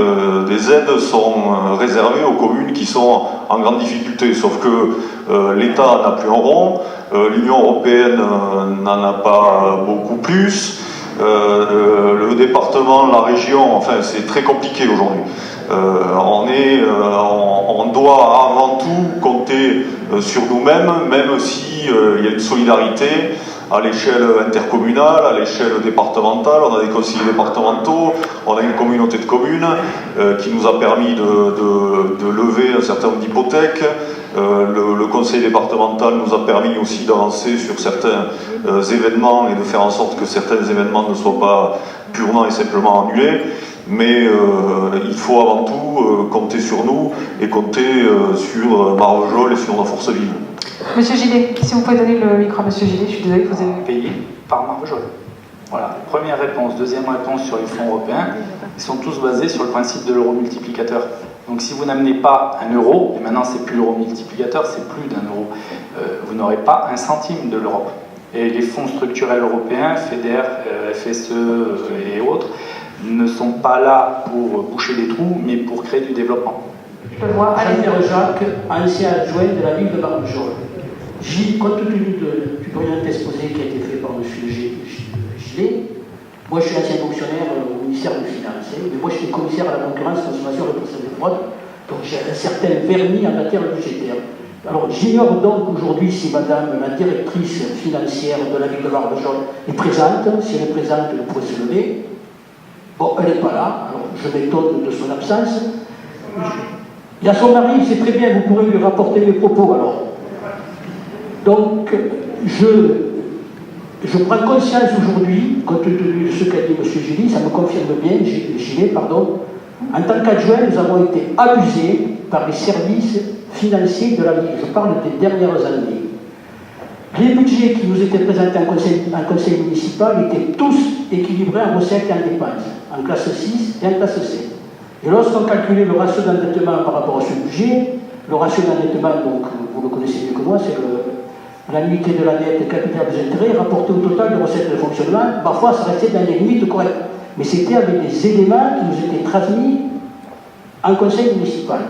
des aides sont réservées aux communes qui sont en grande difficulté. Sauf que l'État n'a plus un rond, l'Union européenne n'en a pas beaucoup plus, le département, la région, enfin c'est très compliqué aujourd'hui. On doit avant tout compter sur nous-mêmes, même si il y a une solidarité à l'échelle intercommunale, à l'échelle départementale. On a des conseillers départementaux, on a une communauté de communes qui nous a permis de lever un certain nombre d'hypothèques. Le conseil départemental nous a permis aussi d'avancer sur certains événements et de faire en sorte que certains événements ne soient pas purement et simplement annulés. Mais il faut avant tout compter sur nous et compter sur Marvejols et sur nos forces vives. Monsieur Gillet, si vous pouvez donner le micro à Monsieur Gillet, je suis désolé que vous avez payé par Marvejols. Voilà, première réponse. Deuxième réponse sur les fonds européens, ils sont tous basés sur le principe de l'euro multiplicateur. Donc si vous n'amenez pas 1 euro, et maintenant c'est plus l'euro multiplicateur, c'est plus d'1 euro, vous n'aurez pas un centime de l'Europe. Et les fonds structurels européens, FEDER, FSE et autres, ne sont pas là pour boucher des trous, mais pour créer du développement. Jean-Pierre Jacques, ancien adjoint de la ville de Marvejols. Compte tenu du brillant exposé qui a été fait par M. Gillet, moi je suis ancien fonctionnaire au ministère des Finances, mais moi je suis commissaire à la concurrence, consommation et répression des fraudes, donc j'ai un certain vernis en matière budgétaire. Alors j'ignore donc aujourd'hui si madame la directrice financière de la ville de Marvejols est présente, si elle est présente, elle pourrait se lever. Bon, elle n'est pas là, alors je m'étonne de son absence. Il y a son mari, c'est très bien, vous pourrez lui rapporter mes propos alors. Donc, je prends conscience aujourd'hui, compte tenu de ce qu'a dit M. Gillet, ça me confirme bien, Gillet, pardon, en tant qu'adjoint, nous avons été abusés par les services financiers de la ville. Je parle des dernières années. Les budgets qui nous étaient présentés en conseil municipal étaient tous équilibrés en recettes et en dépenses, en classe 6 et en classe 7. Et lorsqu'on calculait le ratio d'endettement par rapport à ce budget, le ratio d'endettement, donc vous le connaissez mieux que moi, c'est l'annuité de la dette, capital des intérêts, rapporté au total de recettes de fonctionnement. Parfois, ça restait dans les limites correctes. Mais c'était avec des éléments qui nous étaient transmis en conseil municipal.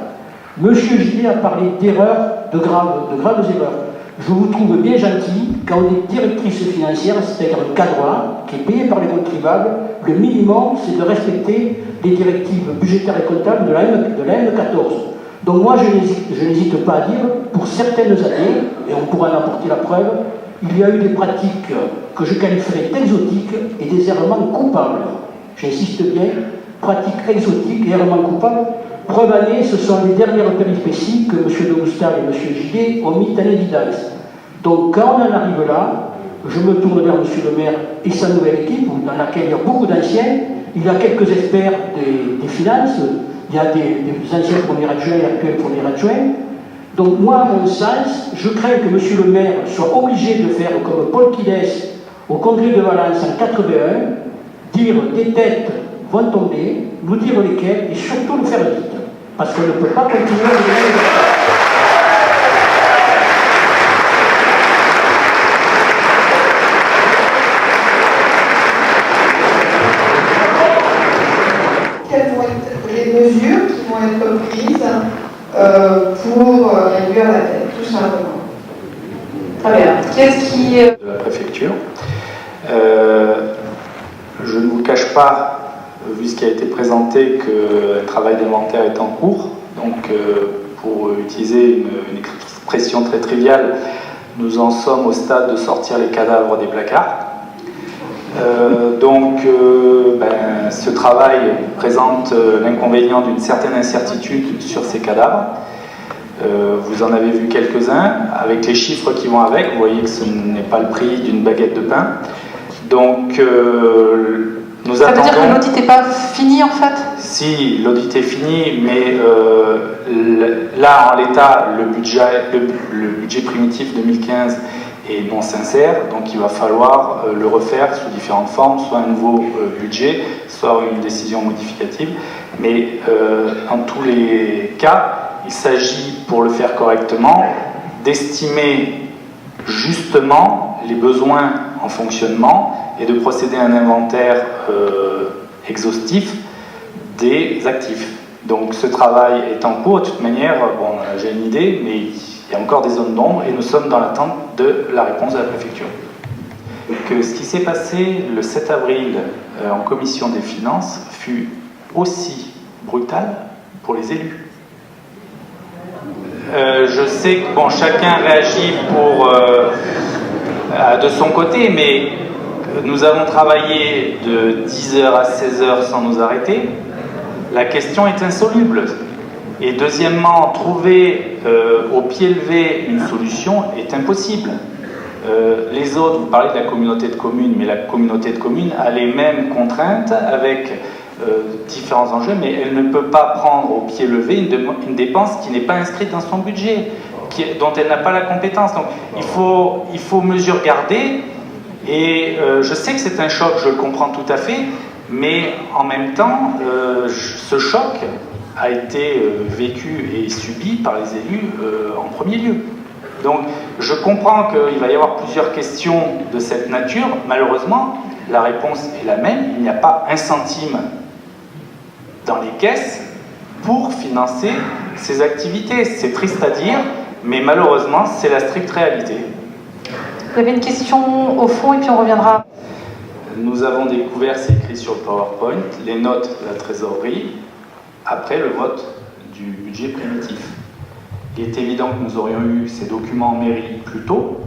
Monsieur Gillet a parlé d'erreurs, de graves erreurs. Je vous trouve bien gentil, quand on est directrice financière, c'est-à-dire un cadre qui est payé par les contribuables, le minimum, c'est de respecter les directives budgétaires et comptables de la M14. Donc moi, je n'hésite pas à dire, pour certaines années, et on pourra en apporter la preuve, il y a eu des pratiques que je qualifierais d'exotiques et des errements coupables. J'insiste bien, pratiques exotiques et errements coupables. Preuve année, ce sont les dernières péripéties que M. de Goustal et M. Gillet ont mis en évidence. Donc quand on en arrive là, je me tourne vers M. le maire et sa nouvelle équipe, dans laquelle il y a beaucoup d'anciens, il y a quelques experts des finances, il y a des anciens premiers adjoints et actuels premiers adjoints. Donc moi, à mon sens, je crains que M. le maire soit obligé de faire comme Paul Quiles au congrès de Valence en 81, dire des têtes vont tomber, nous dire lesquelles et surtout le faire vite. Parce qu'on ne peut pas continuer à le faire. Quelles vont être les mesures qui vont être prises pour réduire la dette, tout simplement? Très bien. Qu'est-ce qui... De la préfecture. Je ne vous cache pas, vu ce qui a été présenté, que le travail d'inventaire est en cours. Donc, pour utiliser une expression très triviale, nous en sommes au stade de sortir les cadavres des placards. Ce travail présente l'inconvénient d'une certaine incertitude sur ces cadavres. Vous en avez vu quelques-uns, avec les chiffres qui vont avec, vous voyez que ce n'est pas le prix d'une baguette de pain. Donc, nous attendons... Ça veut dire que l'audit n'est pas fini en fait? Si, l'audit est fini, mais là, en l'état, le budget primitif 2015 est non sincère, donc il va falloir le refaire sous différentes formes, soit un nouveau budget, soit une décision modificative. Mais en tous les cas, il s'agit, pour le faire correctement, d'estimer justement les besoins en fonctionnement et de procéder à un inventaire exhaustif des actifs. Donc ce travail est en cours. De toute manière, bon, j'ai une idée, mais il y a encore des zones d'ombre et nous sommes dans l'attente de la réponse de la préfecture. Que ce qui s'est passé le 7 avril en commission des finances fut aussi brutal pour les élus. Je sais que bon, chacun réagit de son côté, mais nous avons travaillé de 10h à 16h sans nous arrêter. La question est insoluble. Et deuxièmement, trouver au pied levé une solution est impossible. Les autres, vous parlez de la communauté de communes, mais la communauté de communes a les mêmes contraintes avec différents enjeux, mais elle ne peut pas prendre au pied levé une dépense qui n'est pas inscrite dans son budget, dont elle n'a pas la compétence. Donc il faut mesure garder, et je sais que c'est un choc, je le comprends tout à fait, mais en même temps, ce choc a été vécu et subi par les élus en premier lieu. Donc je comprends qu'il va y avoir plusieurs questions de cette nature. Malheureusement, la réponse est la même. Il n'y a pas un centime dans les caisses pour financer ces activités. C'est triste à dire, mais malheureusement, c'est la stricte réalité. Vous avez une question au fond et puis on reviendra. Nous avons découvert, c'est écrit sur le PowerPoint, les notes de la trésorerie après le vote du budget primitif. Il est évident que nous aurions eu ces documents en mairie plus tôt,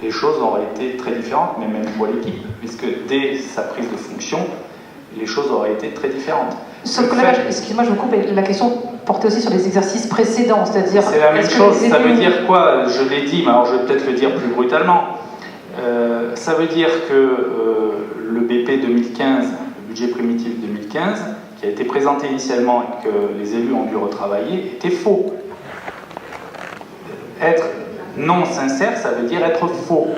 les choses auraient été très différentes, mais même pour l'équipe, puisque dès sa prise de fonction, les choses auraient été très différentes. Sauf que là, excuse-moi, je vous coupe, la question portait aussi sur les exercices précédents, c'est-à-dire... C'est la même chose, ça veut dire quoi? Je l'ai dit, mais alors je vais peut-être le dire plus brutalement. Ça veut dire que le BP 2015, le budget primitif 2015, qui a été présenté initialement et que les élus ont dû retravailler, était faux. Être non sincère, ça veut dire être faux.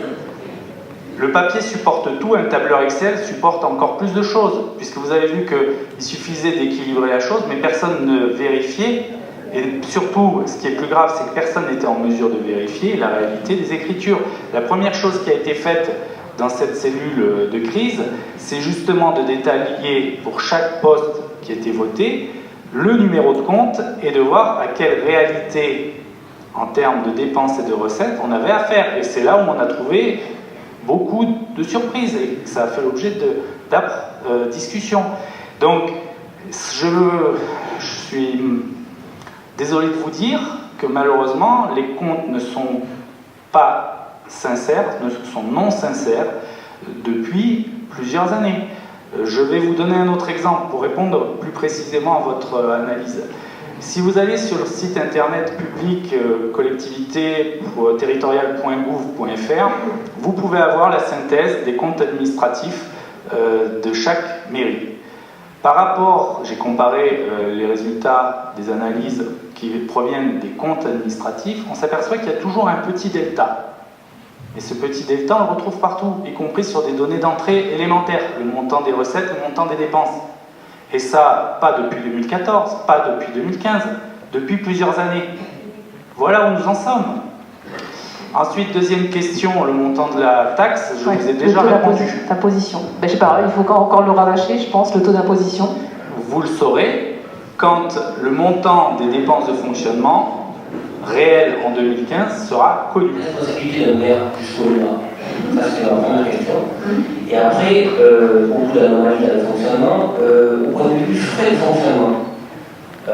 Le papier supporte tout, un tableur Excel supporte encore plus de choses, puisque vous avez vu qu'il suffisait d'équilibrer la chose, mais personne ne vérifiait, et surtout, ce qui est plus grave, c'est que personne n'était en mesure de vérifier la réalité des écritures. La première chose qui a été faite dans cette cellule de crise, c'est justement de détailler pour chaque poste qui était voté le numéro de compte et de voir à quelle réalité, en termes de dépenses et de recettes, on avait affaire. Et c'est là où on a trouvé beaucoup de surprises et ça a fait l'objet d'âpres discussions. Donc, je suis désolé de vous dire que malheureusement, les comptes ne sont pas sincères, sont non sincères depuis plusieurs années. Je vais vous donner un autre exemple pour répondre plus précisément à votre analyse. Si vous allez sur le site internet public collectivité-territoriale.gouv.fr, vous pouvez avoir la synthèse des comptes administratifs de chaque mairie. Par rapport, j'ai comparé les résultats des analyses qui proviennent des comptes administratifs, on s'aperçoit qu'il y a toujours un petit delta. Et ce petit delta, on le retrouve partout, y compris sur des données d'entrée élémentaires, le montant des recettes, le montant des dépenses. Et ça, pas depuis 2014, pas depuis 2015, depuis plusieurs années. Voilà où nous en sommes. Ensuite, deuxième question, le montant de la taxe, je vous ai déjà répondu. Ta position. Ben, je sais pas, il faut encore le rabâcher, je pense, le taux d'imposition. Vous le saurez quand le montant des dépenses de fonctionnement réel en 2015 sera connu. La responsabilité d'un maire jusqu'au là. Ça, c'est la première question. Et après, au bout de l'anomalité de fonctionnement, au point de vue du frais de fonctionnement, on a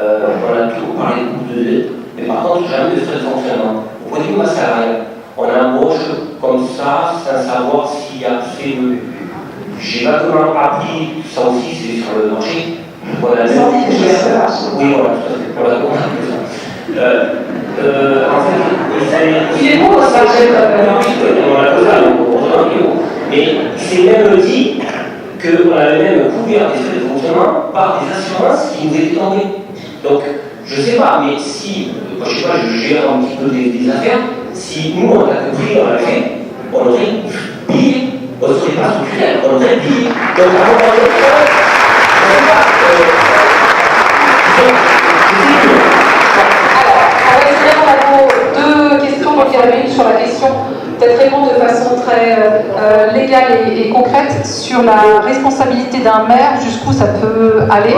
toujours parlé de dette, mais par contre, jamais de frais de fonctionnement. Au point de vue salarial, on embauche comme ça, sans savoir s'il y a assez de. J'ai vaguement appris, ça aussi, c'est sur le marché. On a oui, voilà, tout à fait, pour la comptabilité. En fait, il est bon, ça, mais c'est même dit qu'on avait même couvert des frais de fonctionnement par des assurances qui nous étaient tombées. Donc, je ne sais pas, mais si, je ne sais pas, je gère un petit peu des affaires, si nous, on a compris, on l'a fait, on aurait pillé. On ne serait pas sous tutelle, on aurait pillé. Donc, à un moment donné, je ne sais pas. Alors, on va essayer de répondre à vos deux questions. Donc, il y en avait une sur la question, peut-être répondre de façon très légale et concrète sur la responsabilité d'un maire, jusqu'où ça peut aller.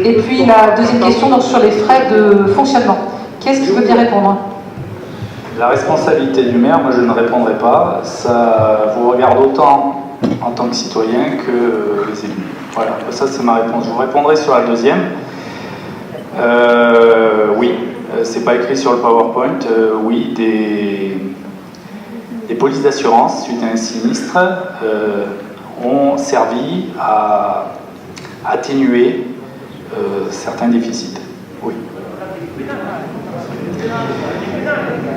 Et puis la deuxième question, donc sur les frais de fonctionnement. Qu'est-ce qui veut bien répondre? La responsabilité du maire, moi je ne répondrai pas. Ça vous regarde autant en tant que citoyen que les élus. Voilà, ça c'est ma réponse. Je vous répondrai sur la deuxième. Oui, c'est pas écrit sur le PowerPoint. Oui, des polices d'assurance suite à un sinistre ont servi à atténuer certains déficits. Oui.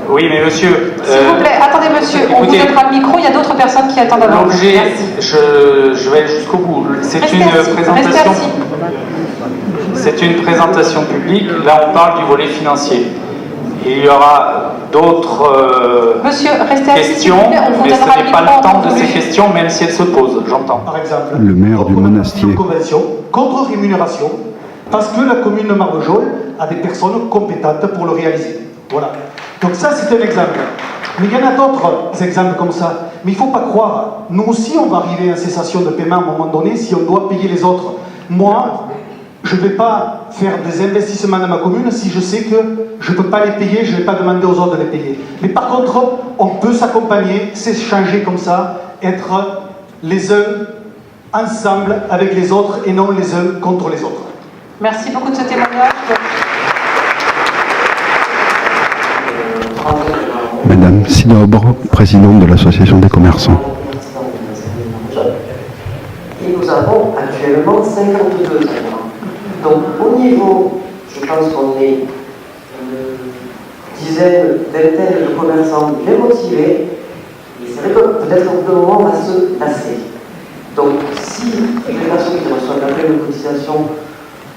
Oui, mais monsieur... S'il vous plaît, attendez monsieur, on vous mettra le micro, il y a d'autres personnes qui attendent avant. L'objet, je vais aller jusqu'au bout. C'est une présentation... C'est une présentation publique, là on parle du volet financier. Il y aura d'autres questions, mais ce n'est pas le temps de ces questions, même si elles se posent, j'entends. Par exemple, le maire du Monastier. Une convention contre rémunération, parce que la commune de Marvejols a des personnes compétentes pour le réaliser. Voilà. Donc ça, c'est un exemple. Mais il y en a d'autres exemples comme ça. Mais il ne faut pas croire. Nous aussi, on va arriver à une cessation de paiement à un moment donné si on doit payer les autres. Moi, je ne vais pas faire des investissements dans ma commune si je sais que je ne peux pas les payer, je ne vais pas demander aux autres de les payer. Mais par contre, on peut s'accompagner, s'échanger comme ça, être les uns ensemble avec les autres et non les uns contre les autres. Merci beaucoup de ce témoignage. Madame Sinobre, présidente de l'Association des commerçants. Et nous avons actuellement 52 agents. Donc niveau, je pense qu'on est une dizaine, vingtaine de commerçants bien motivés. Et c'est vrai que peut-être qu'au bout d'un moment, on va se lasser. Donc, si les personnes qui reçoivent la pleine cotisation,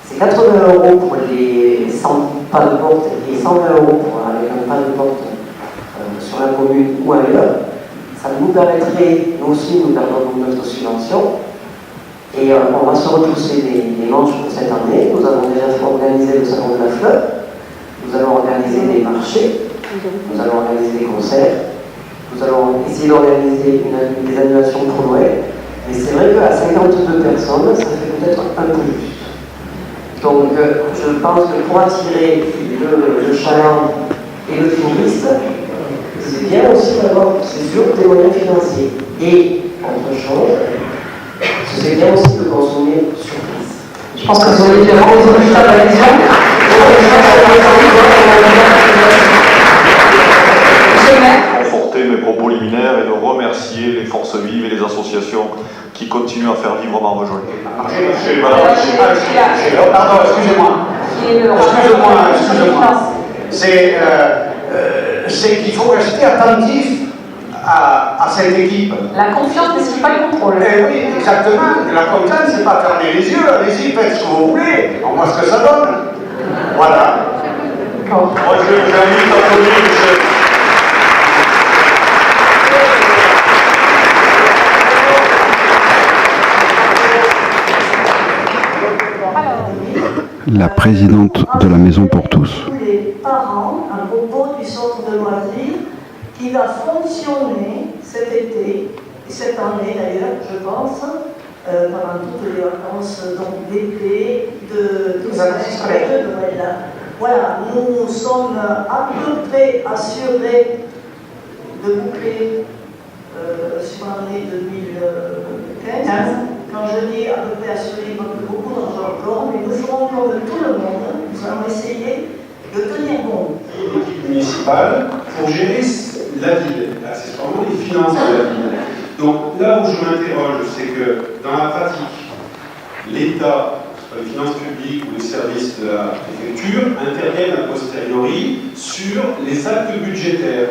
c'est 80 € pour les 100 pas de porte et 120 € pour aller un pas de porte sur la commune ou ailleurs, ça nous permettrait, nous aussi, nous perdons notre subvention. Et on va se retrousser les manches pour cette année. Nous avons déjà organisé le salon de la fleur, nous allons organiser des marchés, nous allons organiser des concerts, nous allons essayer d'organiser des annulations pour Noël. Mais c'est vrai qu'à 52 personnes, ça fait peut-être un peu juste. Donc je pense que pour attirer le chaland et le touriste, c'est bien aussi d'avoir, c'est sûr, des moyens financiers. Et, autre chose, c'est bien aussi de consommer sur place. Je pense que vous avez bien résolu ça à la vision. Conforter mes propos liminaires et de remercier les forces vives et les associations qui continuent à faire vivre Marvejols. Pardon, excusez-moi. C'est qu'il faut rester attentif à cette équipe. La confiance n'exclut pas le contrôle. Eh oui, exactement. La confiance, c'est pas fermer les yeux. Allez-y, faites ce que vous voulez. On voit ce que ça donne. Voilà. Moi, j'invite à applaudir Michel. La présidente de la Maison pour tous. Les parents, à propos du centre de loisirs, qui va fonctionner cet été, et cette année d'ailleurs, je pense, pendant toutes les vacances d'été, de Noël. Voilà, nous sommes à peu près assurés de boucler sur l'année 2015. Quand je dis à peu près assuré, il manque beaucoup d'argent encore, mais nous ferons comme tout le monde, nous allons essayer de tenir bon. L'équipe municipale pour gérer la ville, accessoirement les finances de la ville. Donc là où je m'interroge, c'est que dans la pratique, l'État, les finances publiques ou les services de la préfecture interviennent a posteriori sur les actes budgétaires.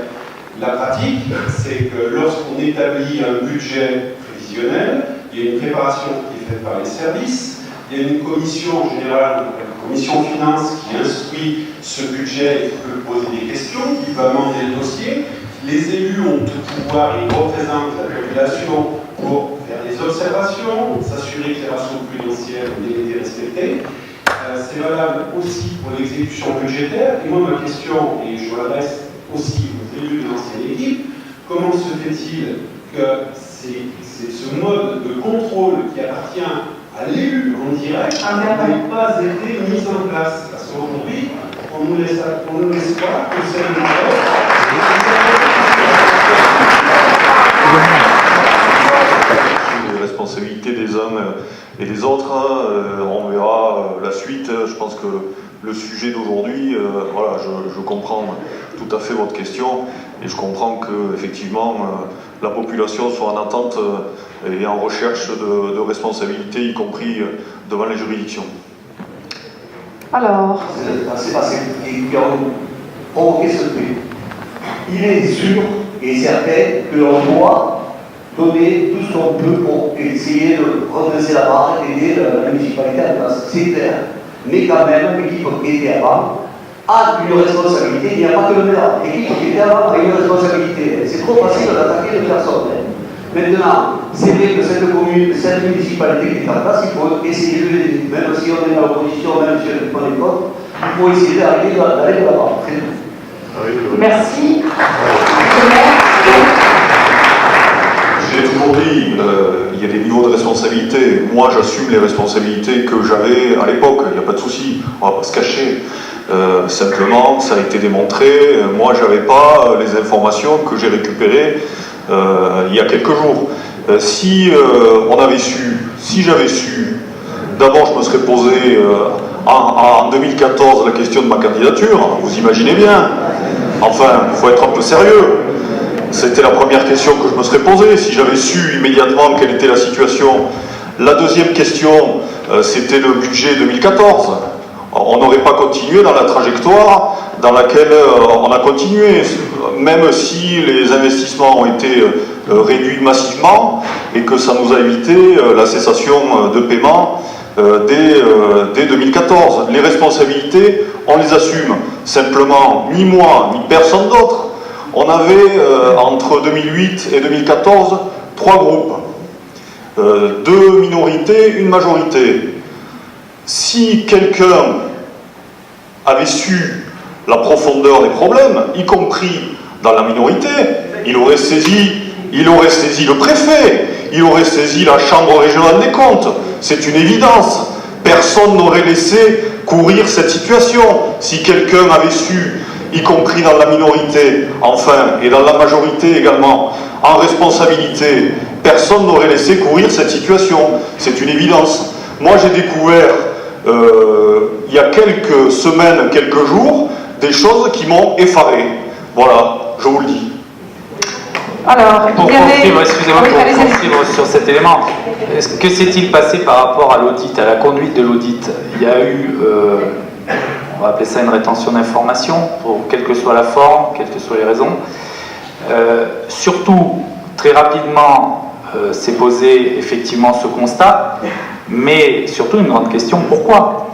La pratique, c'est que lorsqu'on établit un budget prévisionnel, il y a une préparation qui est faite par les services, il y a une commission en général, la commission finances, qui instruit ce budget et qui peut poser des questions, qui va amender le dossier. Les élus ont tout pouvoir, ils représentent la population pour faire des observations, s'assurer que les ratios prudentiels ont bien été respectés. C'est valable aussi pour l'exécution budgétaire. Et moi, ma question, et je l'adresse aussi aux élus de l'ancienne équipe, comment se fait-il que c'est ce mode de contrôle qui appartient à l'élu en direct n'ait pas été mis en place? Parce qu'aujourd'hui, on nous laisse croire que c'est le Les responsabilités des uns et des autres, on verra la suite. Je pense que le sujet d'aujourd'hui, voilà, je comprends tout à fait votre question et je comprends que effectivement la population soit en attente et en recherche de responsabilités, y compris devant les juridictions. Alors. C'est parce qu'ils ont provoqué ce truc. Il est sûr et certain que l'on doit donner tout ce qu'on peut pour essayer de redresser la barre et aider la municipalité à la place. C'est clair. Mais quand même, l'équipe qui était avant a une responsabilité. Il n'y a pas que le maire. L'équipe qui était avant a une responsabilité. C'est trop facile d'attaquer une personne. Maintenant, c'est vrai que cette commune, cette municipalité qui est en place, il faut essayer de l'aider. Même si on est dans l'opposition, même si on n'est pas des comptes, il faut essayer d'aller de l'avant. Merci. J'ai toujours dit, il y a des niveaux de responsabilité. Moi, j'assume les responsabilités que j'avais à l'époque. Il n'y a pas de souci. On ne va pas se cacher. Simplement, ça a été démontré. Moi, je n'avais pas les informations que j'ai récupérées il y a quelques jours. Si j'avais su, d'abord, je me serais posé en 2014 la question de ma candidature. Vous imaginez bien. Enfin, il faut être un peu sérieux. C'était la première question que je me serais posée, si j'avais su immédiatement quelle était la situation. La deuxième question, c'était le budget 2014. on n'aurait pas continué dans la trajectoire dans laquelle on a continué, même si les investissements ont été réduits massivement et que ça nous a évité la cessation de paiement dès 2014. Les responsabilités, on les assume. Simplement, ni moi, ni personne d'autre. On avait, entre 2008 et 2014, 3 groupes. 2 minorités, une majorité. Si quelqu'un avait su la profondeur des problèmes, y compris dans la minorité, il aurait saisi le préfet, il aurait saisi la Chambre régionale des comptes. C'est une évidence. Personne n'aurait laissé courir cette situation. Si quelqu'un avait su, y compris dans la minorité, enfin, et dans la majorité également, en responsabilité, personne n'aurait laissé courir cette situation. C'est une évidence. Moi, j'ai découvert, il y a quelques semaines, quelques jours, des choses qui m'ont effaré. Voilà, je vous le dis. Alors, pour poursuivre, excusez-moi, pour poursuivre sur cet élément, que s'est-il passé par rapport à l'audit, à la conduite de l'audit? Il y a eu, on va appeler ça une rétention d'informations, pour quelle que soit la forme, quelles que soient les raisons. Surtout, très rapidement, s'est posé effectivement ce constat, mais surtout une grande question, pourquoi?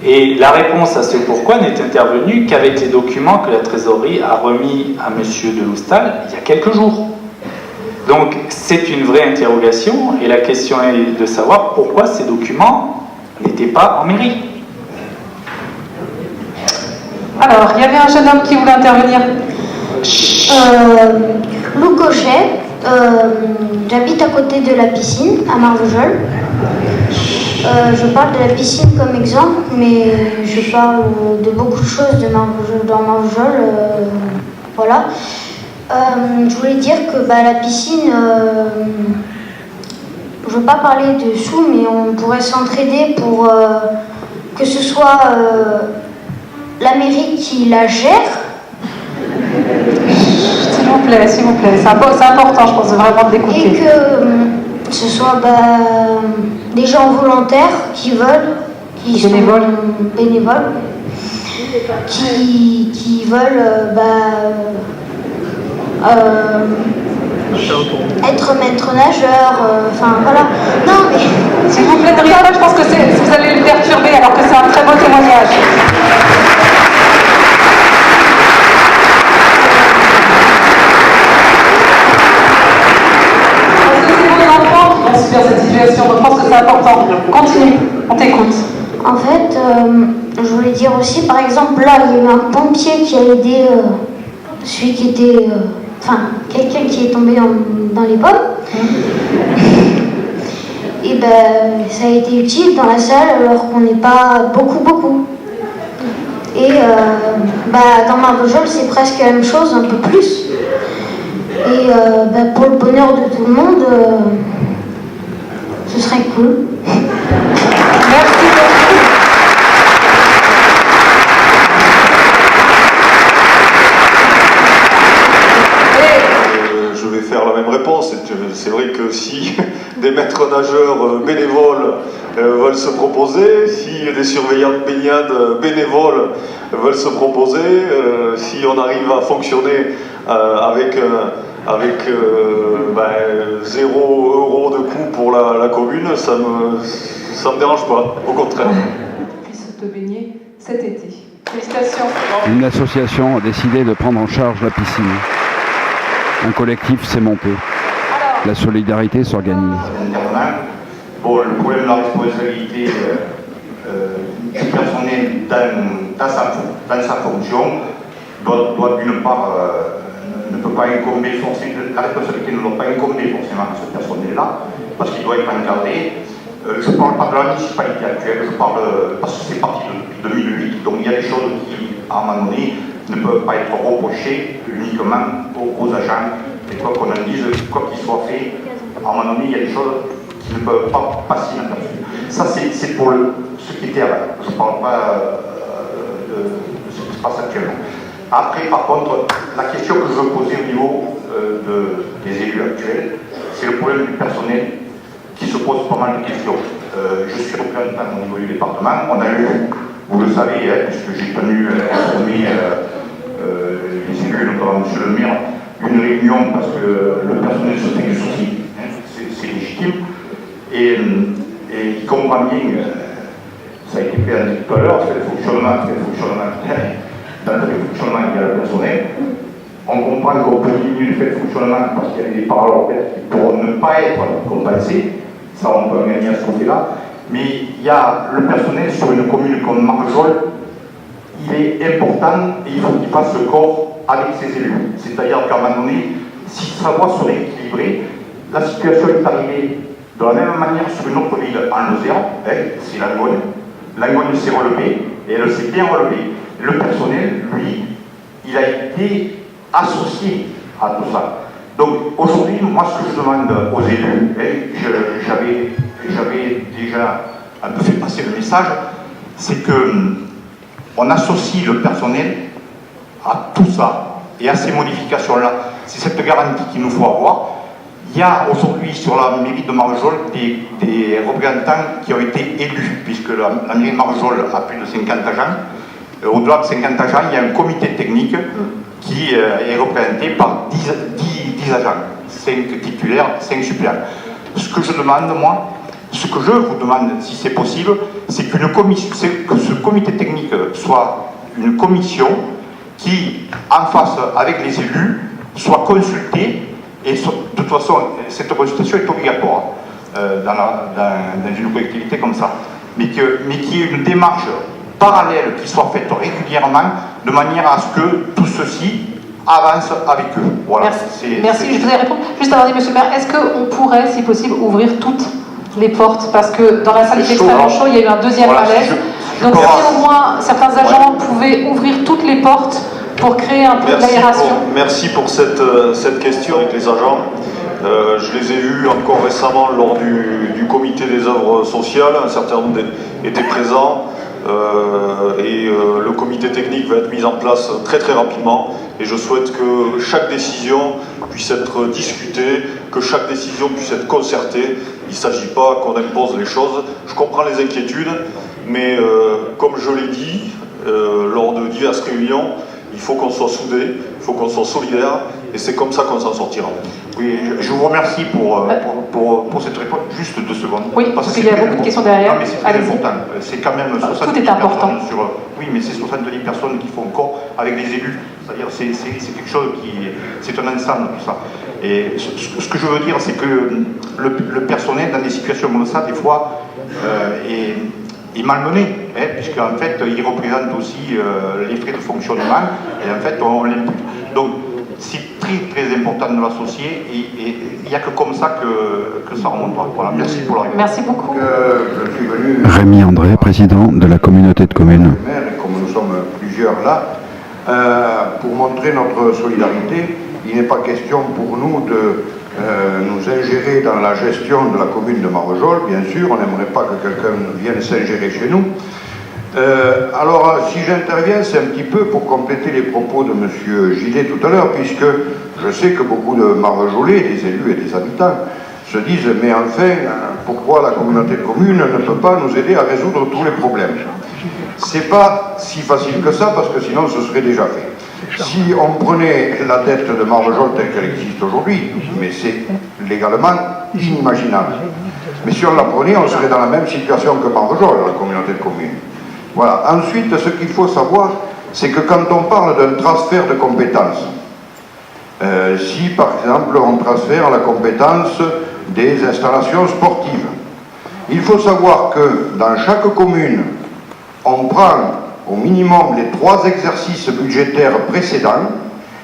Et la réponse à ce pourquoi n'est intervenue qu'avec les documents que la trésorerie a remis à M. Deloustal il y a quelques jours. Donc c'est une vraie interrogation et la question est de savoir pourquoi ces documents n'étaient pas en mairie. Alors, il y avait un jeune homme qui voulait intervenir. Lou Cochet, j'habite à côté de la piscine à Marvejols. Je parle de la piscine comme exemple, mais je parle de beaucoup de choses dans Marvejols. Voilà. Je voulais dire que la piscine, je ne veux pas parler de sous, mais on pourrait s'entraider pour que ce soit la mairie qui la gère. S'il vous plaît, c'est important, je pense, vraiment d'écouter. Et que ce soit des gens volontaires qui veulent, qui sont bénévoles, qui veulent être maître nageur, enfin voilà. Non mais... S'il vous plaît, derrière là, je pense que vous allez le perturber alors que c'est un très beau témoignage. Cette situation, je pense que c'est important. Continue, on t'écoute. En fait, je voulais dire aussi, par exemple, là, il y a eu un pompier qui a aidé celui qui était... quelqu'un qui est tombé dans les pommes. Et ça a été utile dans la salle alors qu'on n'est pas beaucoup. Et dans Marvejols, c'est presque la même chose, un peu plus. Et pour le bonheur de tout le monde... ce serait cool. Merci beaucoup. Je vais faire la même réponse. C'est vrai que si des maîtres nageurs bénévoles veulent se proposer, si des surveillants de baignade bénévoles veulent se proposer, si on arrive à fonctionner avec 0 € de coût pour la commune, ça me dérange pas, au contraire. Puisse te baigner cet été. Félicitations. Une association a décidé de prendre en charge la piscine. Un collectif s'est monté. La solidarité s'organise. Bon, le problème de la responsabilité du personnel dans sa fonction doit d'une part ne peut pas incomber forcément, la responsabilité ne doit pas incomber forcément à ce personnel-là, parce qu'il doit être encadré. Je ne parle pas de la municipalité actuelle, je parle parce que c'est parti depuis 2008, donc il y a des choses qui, à un moment donné, ne peuvent pas être reprochées uniquement aux agents. Et quoi qu'on en dise, quoi qu'il soit fait, à un moment donné, il y a des choses qui ne peuvent pas passer inaperçues. Ça, c'est pour ce qui était avant. Je ne parle pas de ce qui se passe actuellement. Après, par contre, la question que je veux poser au niveau des élus actuels, c'est le problème du personnel qui se pose pas mal de questions. Je suis représentant au niveau du département. On a eu vous le savez, puisque j'ai tenu à informer les élus, notamment M. le maire, une réunion parce que le personnel se fait du souci, c'est légitime, et il comprend bien, ça a été fait tout à l'heure, c'est le fonctionnement, dans le fonctionnement il y a le personnel. On comprend qu'on peut diminuer le fait de fonctionnement parce qu'il y a des paroles qui pourront ne pas être compensées, ça on peut gagner à ce côté-là, mais il y a le personnel sur une commune comme Marvejols, il est important et il faut qu'il fasse le corps avec ses élus. C'est-à-dire qu'à un moment donné, si ça doit se rééquilibrer, la situation est arrivée de la même manière sur une autre ville en Lozère, c'est Langogne. Langogne s'est relevée et elle s'est bien relevée. Le personnel, lui, il a été associé à tout ça. Donc aujourd'hui, moi ce que je demande aux élus, j'avais déjà un peu fait passer le message, c'est que on associe le personnel à tout ça et à ces modifications-là. C'est cette garantie qu'il nous faut avoir. Il y a aujourd'hui sur la mairie de Marvejols des représentants qui ont été élus, puisque la mairie de Marvejols a plus de 50 agents. Au-delà de 50 agents, il y a un comité technique qui est représenté par 10 agents, 5 titulaires, 5 suppléants. Ce que je demande, moi, ce que je vous demande, si c'est possible, c'est que ce comité technique soit une commission qui, en face avec les élus, soit consultée, et de toute façon, cette consultation est obligatoire dans une collectivité comme ça, mais qu'il y ait une démarche parallèle qui soit faite régulièrement, de manière à ce que tout ceci avance avec eux. Voilà. Merci. Je voudrais répondre. Juste avant, monsieur le maire, est-ce qu'on pourrait, si possible, ouvrir toutes les portes? Parce que dans la salle, il fait extrêmement chaud, il y a eu un deuxième malaise. Donc si au moins certains agents pouvaient ouvrir toutes les portes pour créer un peu d'aération. Merci pour cette question avec les agents. Je les ai vus encore récemment lors du comité des œuvres sociales. Un certain nombre étaient présents. Le comité technique va être mis en place très très rapidement et je souhaite que chaque décision puisse être discutée, que chaque décision puisse être concertée. Il ne s'agit pas qu'on impose les choses. Je comprends les inquiétudes, mais comme je l'ai dit lors de diverses réunions, il faut qu'on soit soudés, il faut qu'on soit solidaires et c'est comme ça qu'on s'en sortira. Oui, je vous remercie pour cette réponse. Juste 2 secondes. Oui, parce qu'il y a beaucoup de questions derrière. Non, mais c'est très important. C'est quand même 70 tout est important. Oui, mais c'est 70 personnes qui font corps avec les élus. C'est-à-dire c'est quelque chose c'est un ensemble tout ça. Et ce que je veux dire, c'est que le personnel dans des situations comme ça, des fois, est malmené, puisqu'en fait, il représente aussi les frais de fonctionnement, et en fait, on l'impute. Donc, c'est très très important de l'associer, et il n'y a que comme ça que ça remontera. Voilà, merci pour la réponse. Merci beaucoup. Je suis venu... Rémi André, président de la communauté de communes. Comme nous sommes plusieurs là, pour montrer notre solidarité, il n'est pas question pour nous de nous ingérer dans la gestion de la commune de Marvejols, bien sûr, on n'aimerait pas que quelqu'un vienne s'ingérer chez nous. Alors, si j'interviens, c'est un petit peu pour compléter les propos de M. Gillet tout à l'heure, puisque je sais que beaucoup de Marvejolais, des élus et des habitants, se disent « mais enfin, pourquoi la communauté de communes ne peut pas nous aider à résoudre tous les problèmes ?» C'est pas si facile que ça, parce que sinon ce serait déjà fait. Si on prenait la dette de Marvejols telle qu'elle existe aujourd'hui, mais c'est légalement inimaginable. Mais si on la prenait, on serait dans la même situation que Marvejols, la communauté de communes. Voilà. Ensuite, ce qu'il faut savoir, c'est que quand on parle d'un transfert de compétences, si par exemple on transfère la compétence des installations sportives, il faut savoir que dans chaque commune, on prend au minimum les 3 exercices budgétaires précédents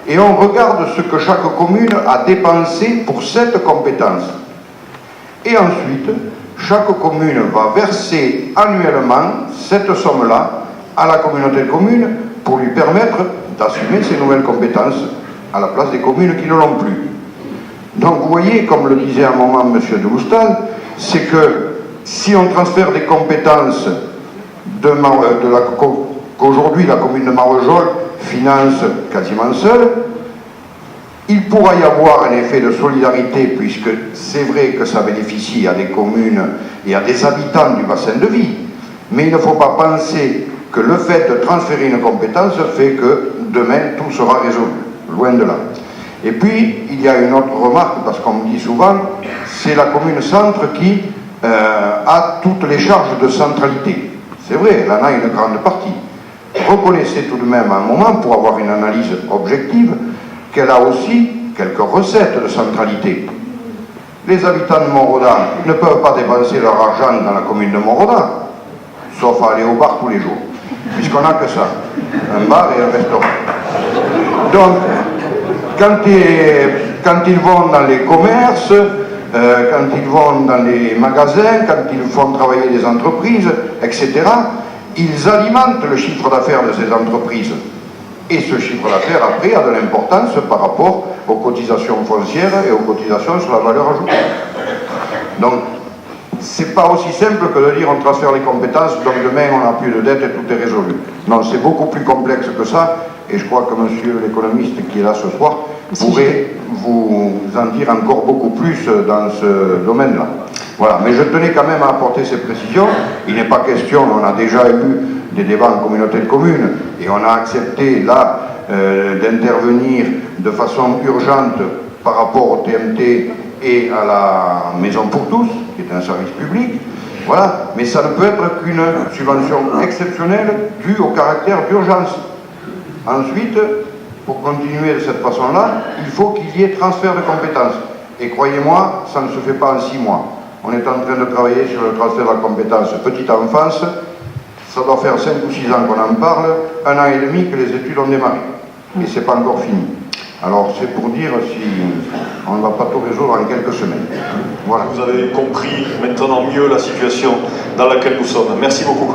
et on regarde ce que chaque commune a dépensé pour cette compétence. Et ensuite, chaque commune va verser annuellement cette somme-là à la communauté de communes pour lui permettre d'assumer ces nouvelles compétences à la place des communes qui ne l'ont plus. Donc vous voyez, comme le disait à un moment M. Deloustal, c'est que si on transfère des compétences qu'aujourd'hui la commune de Marvejols finance quasiment seule, il pourra y avoir un effet de solidarité, puisque c'est vrai que ça bénéficie à des communes et à des habitants du bassin de vie, mais il ne faut pas penser que le fait de transférer une compétence fait que demain tout sera résolu, loin de là. Et puis, il y a une autre remarque, parce qu'on me dit souvent, c'est la commune-centre qui a toutes les charges de centralité. C'est vrai, elle en a une grande partie. Reconnaissez tout de même à un moment, pour avoir une analyse objective, qu'elle a aussi quelques recettes de centralité. Les habitants de Montrodin ne peuvent pas dépenser leur argent dans la commune de Montrodin, sauf à aller au bar tous les jours, puisqu'on n'a que ça, un bar et un restaurant. Donc, quand ils vont dans les commerces, quand ils vont dans les magasins, quand ils font travailler des entreprises, etc., ils alimentent le chiffre d'affaires de ces entreprises. Et ce chiffre d'affaires, après, a de l'importance par rapport aux cotisations foncières et aux cotisations sur la valeur ajoutée. Donc, c'est pas aussi simple que de dire on transfère les compétences, donc demain on n'a plus de dette et tout est résolu. Non, c'est beaucoup plus complexe que ça, et je crois que monsieur l'économiste qui est là ce soir pourrait vous en dire encore beaucoup plus dans ce domaine-là. Voilà, mais je tenais quand même à apporter ces précisions. Il n'est pas question, on a déjà eu des débats en communauté de communes, et on a accepté là d'intervenir de façon urgente par rapport au TMT et à la Maison pour tous, qui est un service public, voilà, mais ça ne peut être qu'une subvention exceptionnelle due au caractère d'urgence. Ensuite, pour continuer de cette façon-là, il faut qu'il y ait transfert de compétences. Et croyez-moi, ça ne se fait pas en 6 mois. On est en train de travailler sur le transfert de la compétence petite enfance. Ça doit faire 5 ou 6 ans qu'on en parle, 1 an et demi que les études ont démarré. Et c'est pas encore fini. Alors c'est pour dire si on ne va pas tout résoudre en quelques semaines. Voilà. Vous avez compris maintenant mieux la situation dans laquelle nous sommes. Merci beaucoup.